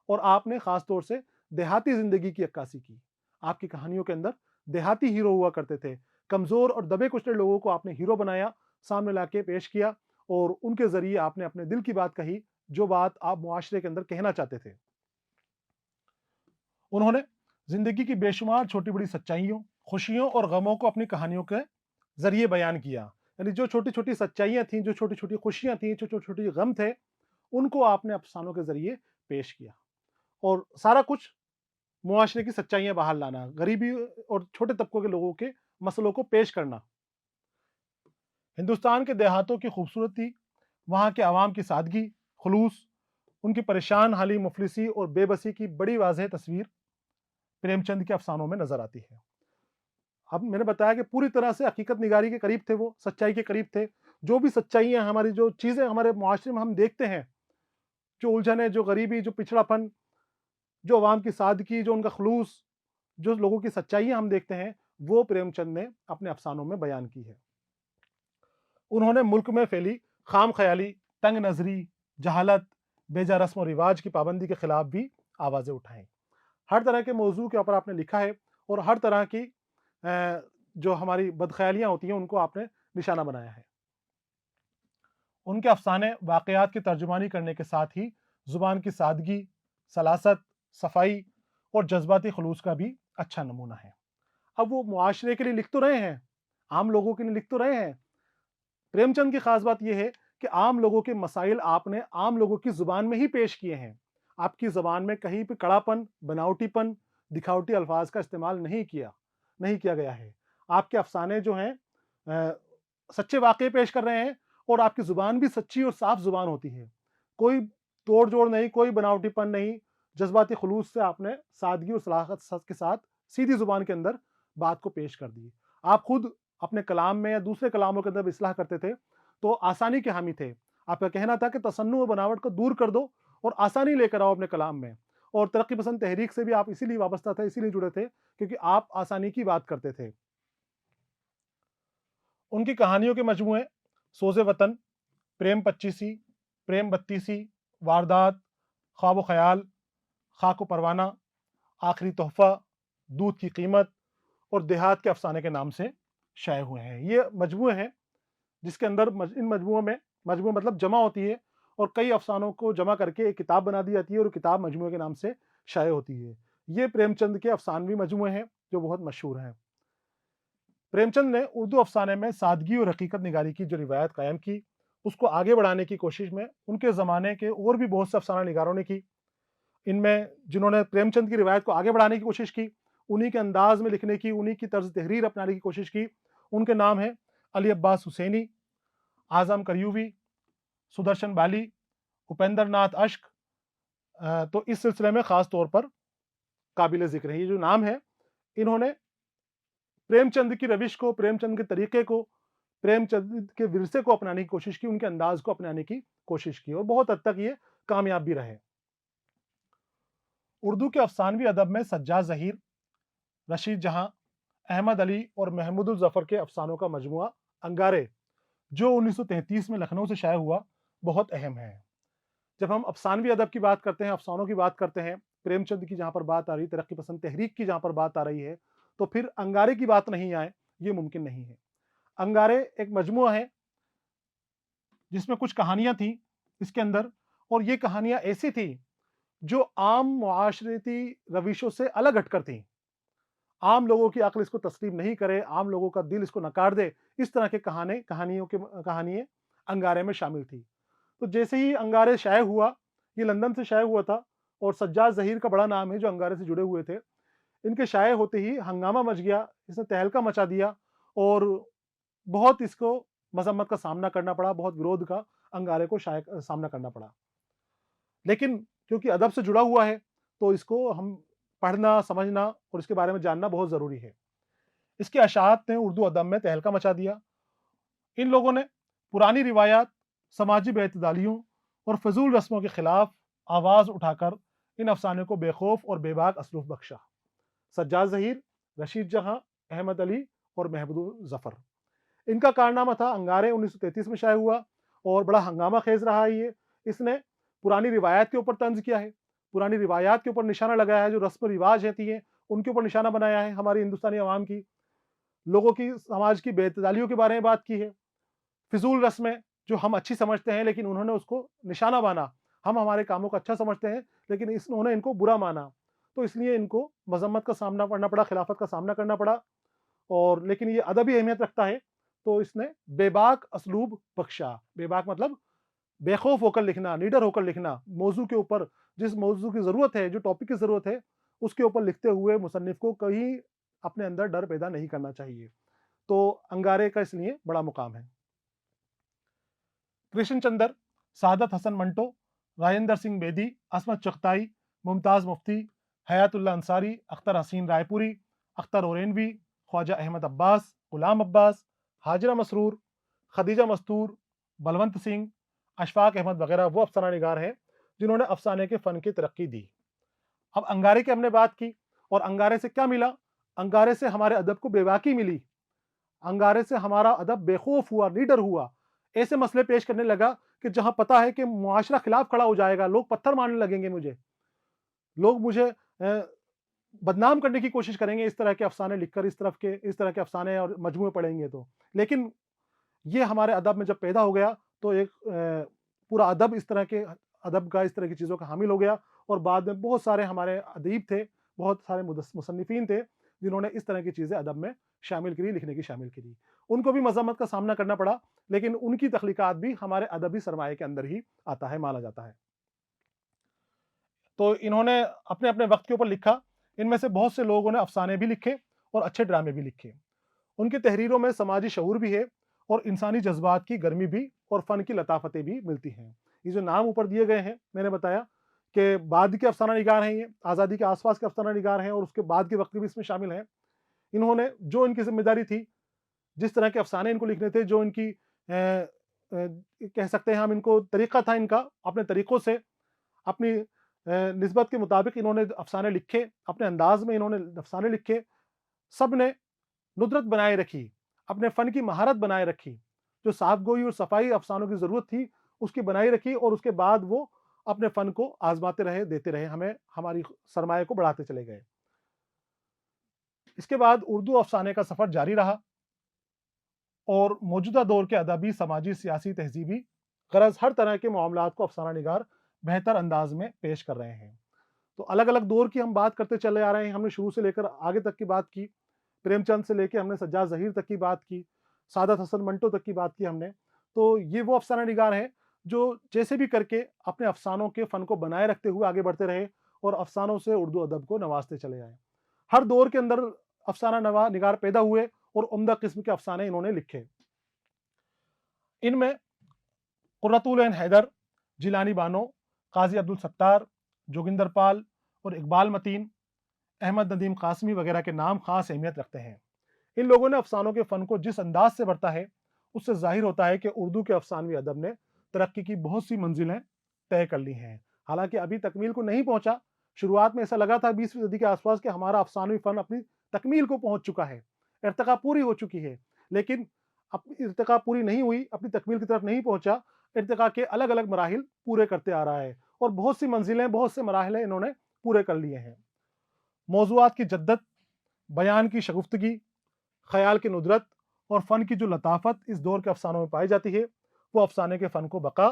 और आपने खास तौर से देहाती जिंदगी की अक्कासी की। आपकी कहानियों के अंदर देहाती हीरो हुआ करते थे। कमजोर और दबे कुचले लोगों को आपने हीरो बनाया, सामने लाके पेश किया और उनके जरिए आपने अपने दिल की बात कही, जो बात आप मुआशरे के अंदर कहना चाहते थे। उन्होंने जिंदगी की बेशुमार छोटी बड़ी सच्चाइयों, खुशियों और गमों को अपनी कहानियों के जरिए बयान किया। यानी जो छोटी छोटी सच्चाइयां थी, जो छोटी छोटी खुशियां थी, जो छोटी छोटी गम थे, उनको आपने अफसानों के जरिए पेश किया। और सारा कुछ मुआशरे की सच्चाइयां बाहर लाना, गरीबी और छोटे तबकों के लोगों के मसलों को पेश करना। हिंदुस्तान के देहातों की खूबसूरती, वहाँ के अवाम की सादगी, खुलूस, उनकी परेशान हाली, मुफलिसी और बेबसी की बड़ी वाज़ेह तस्वीर प्रेमचंद के अफसानों में नजर आती है। अब मैंने बताया कि पूरी तरह से हकीकत निगारी के करीब थे, वो सच्चाई के करीब थे। जो भी सच्चाइयाँ हमारी, जो चीज़ें हमारे मुआशरे में हम देखते हैं, जो उलझने, जो गरीबी, जो पिछड़ापन, जो अवाम की सादगी, जो उनका खुलूस, जो लोगों की सच्चाइयाँ हम देखते हैं, वो प्रेमचंद ने अपने अफसानों में बयान की है। उन्होंने मुल्क में फैली खाम ख्याली, तंग नजरी, जहालत, बेजा रस्म और रिवाज की पाबंदी के खिलाफ भी आवाज़ें उठाएं। हर तरह के मौजू के ऊपर आपने लिखा है और हर तरह की जो हमारी बदख्यालियाँ होती हैं उनको आपने निशाना बनाया है। उनके अफसाने वाक़यात की तर्जुमानी करने के साथ ही ज़ुबान की सादगी, सलासत, सफाई और जज्बाती खुलूस का भी अच्छा नमूना है। अब वो मुआशरे के लिए लिख तो रहे हैं, आम लोगों के लिए लिख तो रहे हैं। प्रेमचंद की खास बात यह है कि आम लोगों के मसाइल आपने आम लोगों की जुबान में ही पेश किए हैं। आपकी जबान में कहीं पे कड़ापन, बनावटीपन, दिखावटी अल्फाज का इस्तेमाल नहीं किया गया है। आपके अफसाने जो हैं सच्चे वाक़ये पेश कर रहे हैं और आपकी जुबान भी सच्ची और साफ जुबान होती है। कोई तोड़ जोड़ नहीं, कोई बनावटीपन नहीं, जज्बाती खुलूस से आपने सादगी और सलाहत के साथ सीधी जुबान के अंदर बात को पेश कर दी। आप खुद अपने कलाम में या दूसरे कलामों के अंदर इस्लाह करते थे, तो आसानी के हामी थे। आपका कहना था कि तसन्नु और बनावट को दूर कर दो और आसानी लेकर आओ अपने कलाम में। और तरक्की पसंद तहरीक से भी आप इसीलिए वाबस्ता थे, इसीलिए जुड़े थे, क्योंकि आप आसानी की बात करते थे। उनकी कहानियों के मजमूए सोज़े वतन, प्रेम पच्चीसी, प्रेम बत्तीसी, वारदात, ख्वाब ख्याल, खाक परवाना, आखिरी तोहफा, दूध की कीमत और देहात के अफसाने के नाम से शाये हुए हैं। ये मजमूए हैं जिसके अंदर इन मजमुओं में, मजमू मतलब जमा होती है और कई अफसानों को जमा करके एक किताब बना दी जाती है और किताब मजमूए के नाम से शाये होती है। ये प्रेमचंद के अफसानवी मजमूए हैं जो बहुत मशहूर हैं। प्रेमचंद ने उर्दू अफसाने में सादगी और हकीकत निगारी की जो रिवायत कायम की, उसको आगे बढ़ाने की कोशिश में उनके ज़माने के और भी बहुत से अफसाना निगारों ने की। इनमें जिन्होंने प्रेमचंद की रिवायत को आगे बढ़ाने की कोशिश की, उन्हीं के अंदाज में लिखने की, उन्हीं की तर्ज तहरीर अपनाने की कोशिश की, उनके नाम हैं अली अब्बास हुसैनी, आज़म करियूवी, सुदर्शन बाली, उपेंद्र नाथ अश्क। तो इस सिलसिले में ख़ास तौर पर काबिल ज़िक्र है। ये जो नाम है, इन्होंने प्रेमचंद की रविश को, प्रेमचंद के तरीके को, प्रेमचंद के विरसे को अपनाने की कोशिश की, उनके अंदाज को अपनाने की कोशिश की और बहुत हद तक ये कामयाब भी रहे। उर्दू के अफसानवी अदब में सज्जाद ज़हीर, रशीद जहां, अहमद अली और महमूदुल ज़फ़र के अफसानों का मजमुआ अंगारे, जो 1933 में लखनऊ से शाया हुआ, बहुत अहम है। जब हम अफसानवी अदब की बात करते हैं, अफसानों की बात करते हैं, प्रेमचंद की जहाँ पर बात आ रही है, तरक्की पसंद तहरीक की जहाँ पर बात आ रही है, तो फिर अंगारे की बात नहीं आए, ये मुमकिन नहीं है। अंगारे एक मजमुआ है जिसमें कुछ कहानियाँ थी इसके अंदर, और ये कहानियाँ ऐसी थी जो आम मुआशरती रविशों से अलग हटकर थी। आम लोगों की अक्ल इसको तस्लीम नहीं करे, आम लोगों का दिल इसको नकार दे, इस तरह के कहानियाँ अंगारे में शामिल थी। तो जैसे ही अंगारे शाये हुआ, ये लंदन से शाये हुआ था और सज्जाद ज़हीर का बड़ा नाम है जो अंगारे से जुड़े हुए थे। इनके शाये होते ही हंगामा मच गया, इसने तहलका मचा दिया और बहुत इसको मज़म्मत का सामना करना पड़ा, बहुत विरोध का अंगारे को सामना करना पड़ा। लेकिन क्योंकि अदब से जुड़ा हुआ है, तो इसको हम पढ़ना, समझना और इसके बारे में जानना बहुत ज़रूरी है। इसके अशात ने उर्दू अदब में तहलका मचा दिया। इन लोगों ने पुरानी रिवायात, समाजी बेइत्तेदालियों और फ़ज़ूल रस्मों के खिलाफ आवाज़ उठाकर इन अफसाने को बेखौफ और बेबाक असलूफ बख्शा। सज्जाद ज़हीर, रशीद जहां, अहमद अली और महमूद ज़फ़र। इनका कारनामा था अंगारे 1933 में शाया हुआ और बड़ा हंगामा खेज रहा है ये। इसने पुरानी रिवायात के ऊपर तंज किया है, पुरानी रिवायात के ऊपर निशाना लगाया है, जो रस्म रिवाज रहती है उनके ऊपर निशाना बनाया है हमारी हिंदुस्तानी अवाम की, लोगों की समाज की बेतदालियों के बारे में बात की है, फिजूल रस्में जो हम अच्छी समझते हैं लेकिन उन्होंने उसको निशाना माना। हम हमारे कामों को अच्छा समझते हैं लेकिन उन्होंने इनको बुरा माना, तो इसलिए इनको मजम्मत का सामना करना पड़ा, खिलाफत का सामना करना पड़ा। और लेकिन ये अदबी अहमियत रखता है, तो इसने बेबाक असलूब बख्शा। बेबाक मतलब बेखौफ होकर लिखना, निडर होकर लिखना, मौजू के ऊपर, जिस मौजू की ज़रूरत है, जो टॉपिक की ज़रूरत है, उसके ऊपर लिखते हुए मुसन्निफ़ को कहीं अपने अंदर डर पैदा नहीं करना चाहिए। तो अंगारे का इसलिए बड़ा मुकाम है। कृष्ण चंद्र, सादत हसन मंटो, राजेंद्र सिंह बेदी, असमत चगताई, मुमताज़ मुफ्ती, हयातुल्लाह अंसारी, अख्तर हसीन रायपुरी, अख्तर ओरेनवी, ख्वाजा अहमद अब्बास, गुलाम अब्बास, हाजरा मसरूर, खदीजा मस्तूर, बलवंत सिंह, अशफाक अहमद वगैरह वो अफसाना निगार हैं जिन्होंने अफसाने के फ़न की तरक्की दी। अब अंगारे की हमने बात की, और अंगारे से क्या मिला? अंगारे से हमारे अदब को बेबाकी मिली, अंगारे से हमारा अदब बेखौफ हुआ, निडर हुआ। ऐसे मसले पेश करने लगा कि जहां पता है कि मुआशरा खिलाफ खड़ा हो जाएगा, लोग पत्थर मारने लगेंगे मुझे, लोग मुझे बदनाम करने की कोशिश करेंगे इस तरह के अफसाने लिखकर, इस तरह के अफसाने और मजमूए पढ़ेंगे तो। लेकिन ये हमारे अदब में जब पैदा हो गया तो एक पूरा अदब इस तरह के अदब का, इस तरह की चीज़ों का हामिल हो गया। और बाद में बहुत सारे हमारे अदीब थे, बहुत सारे मुसन्निफ़ीन थे जिन्होंने इस तरह की चीज़ें अदब में शामिल करी, लिखने की शामिल करी। उनको भी मज़म्मत का सामना करना पड़ा, लेकिन उनकी तख्लीक़ात भी हमारे अदबी सरमाए के अंदर ही आता है, माना जाता है। तो इन्होंने अपने-अपने वक़्त के ऊपर लिखा। इनमें से बहुत से लोगों ने अफ़साने भी लिखे और अच्छे ड्रामे भी लिखे। उनकी तहरीरों में समाजी शऊर भी है और इंसानी जज़्बात की गर्मी भी और फ़न की लताफ़तें भी मिलती हैं। ये जो नाम ऊपर दिए गए हैं, मैंने बताया कि बाद के अफ़साना निगार हैं ये, आज़ादी के आस-पास के अफ़साना निगार हैं और उसके बाद के वक़्त भी इसमें शामिल हैं। इन्होंने जो इनकी ज़िम्मेदारी थी, जिस तरह के अफ़साने इनको लिखने थे, जो इनकी कह सकते हैं हम, इनको तरीक़ा था इनका, अपने तरीक़ों से, अपनी निस्बत के मुताबिक इन्होंने अफ़साने लिखे, अपने अंदाज़ में इन्होंने अफ़साने लिखे। सब ने नुदरत बनाए रखी, अपने फ़न की महारत बनाए रखी, जो साफ़गोई और सफ़ाई अफ़सानों की ज़रूरत थी, उसकी बनाई रखी और उसके बाद वो अपने फ़न को आज़माते रहे, देते रहे, हमें हमारी सरमाए को बढ़ाते चले गए। इसके बाद उर्दू अफ़साने का सफ़र जारी रहा और मौजूदा दौर के अदबी, समाजी, सियासी, तहज़ीबी ग़रज़ हर तरह के मामलात को अफ़साना निगार बेहतर अंदाज़ में पेश कर रहे हैं। तो अलग-अलग दौर की हम बात करते चले आ रहे हैं। हमने शुरू से लेकर आगे तक की बात की, प्रेमचंद से लेके हमने सज्जाद ज़हीर तक की बात की, सादत हसन मंटो तक की बात की हमने। तो ये वो अफ़साना निगार हैं जो जैसे भी करके अपने अफ़सानों के फ़न को बनाए रखते हुए आगे बढ़ते रहे और अफ़सानों से उर्दू अदब को नवाज़ते चले आए। हर दौर के अंदर अफ़साना निगार पैदा हुए और उम्दा किस्म के अफ़साने इन्होंने लिखे। इनमें क़ुर्रतुल ऐन हैदर, जिलानी बानो, क़ाज़ी अब्दुल सत्तार, जोगिंदर पाल और इक़बाल मतीन, अहमद नदीम क़ासमी वगैरह के नाम ख़ास अहमियत रखते हैं। इन लोगों ने अफ़सानों के फ़न को जिस अंदाज़ से बढ़ता है, उससे ज़ाहिर होता है कि उर्दू के अफ़सानवी अदब ने तरक्की की बहुत सी मंज़िलें तय कर ली हैं। हालाँकि अभी तकमील को नहीं पहुँचा। शुरुआत में ऐसा लगा था 20वीं सदी के आस-पास कि हमारा अफ़सानवी फ़न अपनी तकमील को पहुँच चुका है, इर्तिक़ा पूरी हो चुकी है। लेकिन अपनी इर्तिक़ा पूरी नहीं हुई, अपनी तकमील की तरफ नहीं पहुँचा, इर्तिक़ा के अलग-अलग मराहिल पूरे करते आ रहा है और बहुत सी मंज़िलें, बहुत से मराहिल इन्होंने पूरे कर लिए हैं। मौज़ूआत की जद्दत, बयान की शगुफ्तगी, ख़याल की नुदरत और फ़न की जो लताफ़त इस दौर के अफ़सानों में पाई जाती है, वो अफ़साने के फ़न को बक़ा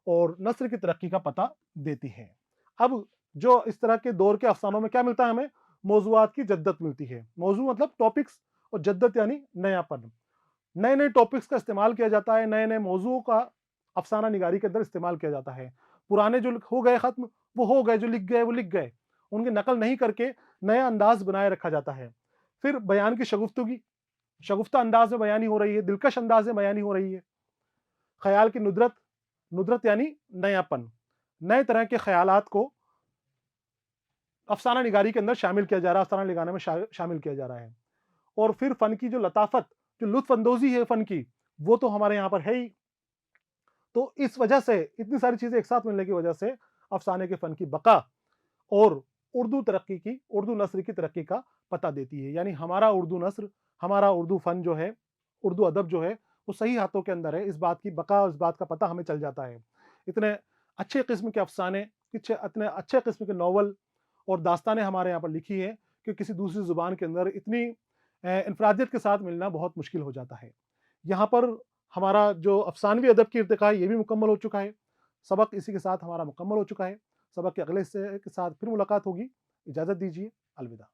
और नस्र की तरक्की का पता देती है। अब जो इस तरह के दौर के अफ़सानों में क्या मिलता है हमें? मौज़ूआत की जद्दत मिलती है। मौज़ू मतलब टॉपिक्स और जद्दत यानी नयापन। नए-नए टॉपिक्स का इस्तेमाल किया जाता है, नए-नए मौज़ूओं का अफ़साना निगारी के अंदर इस्तेमाल किया जाता है। पुराने जो हो गए ख़त्म, वो हो गए, जो लिख गए वो लिख गए। उनकी नकल नहीं करके नया अंदाज़ बनाए रखा जाता है। फिर बयान की शगुफ्तगी, शगुफ्ता अंदाज़ में बयानी हो रही है, दिलकश अंदाज़ में बयानी हो रही है। ख़याल की नुदरत, नुदरत यानी नयापन, नए तरह के ख़यालात को अफ़साना निगारी के अंदर शामिल किया जा रहा है, अफ़साना निगारी में शामिल किया जा रहा है। और फिर फ़न की जो लताफ़त, जो लुत्फ़ अंदोज़ी है फ़न की, वो तो हमारे यहाँ पर है ही। तो इस वजह से, इतनी सारी चीज़ें एक साथ मिलने की वजह से अफसाने के फ़न की बका और उर्दू नस्र की तरक्की का पता देती है। यानी हमारा उर्दू नस्र, हमारा उर्दू फ़न जो है, उर्दू अदब जो है, वो सही हाथों के अंदर है। इस बात की बका, इस बात का पता हमें चल जाता है। इतने अच्छे किस्म के अफसाने, इतने अच्छे किस्म के नॉवल और दास्तानें हमारे यहाँ पर लिखी हैं कि किसी दूसरी ज़ुबान के अंदर इतनी इनफ़रादियत के साथ मिलना बहुत मुश्किल हो जाता है। यहाँ पर हमारा जो अफ़सानवी अदब की इर्तिक़ा है, ये भी मुकम्मल हो चुका है। सबक इसी के साथ हमारा मुकम्मल हो चुका है। सबक के अगले हिस्से के साथ फिर मुलाकात होगी। इजाज़त दीजिए। अलविदा।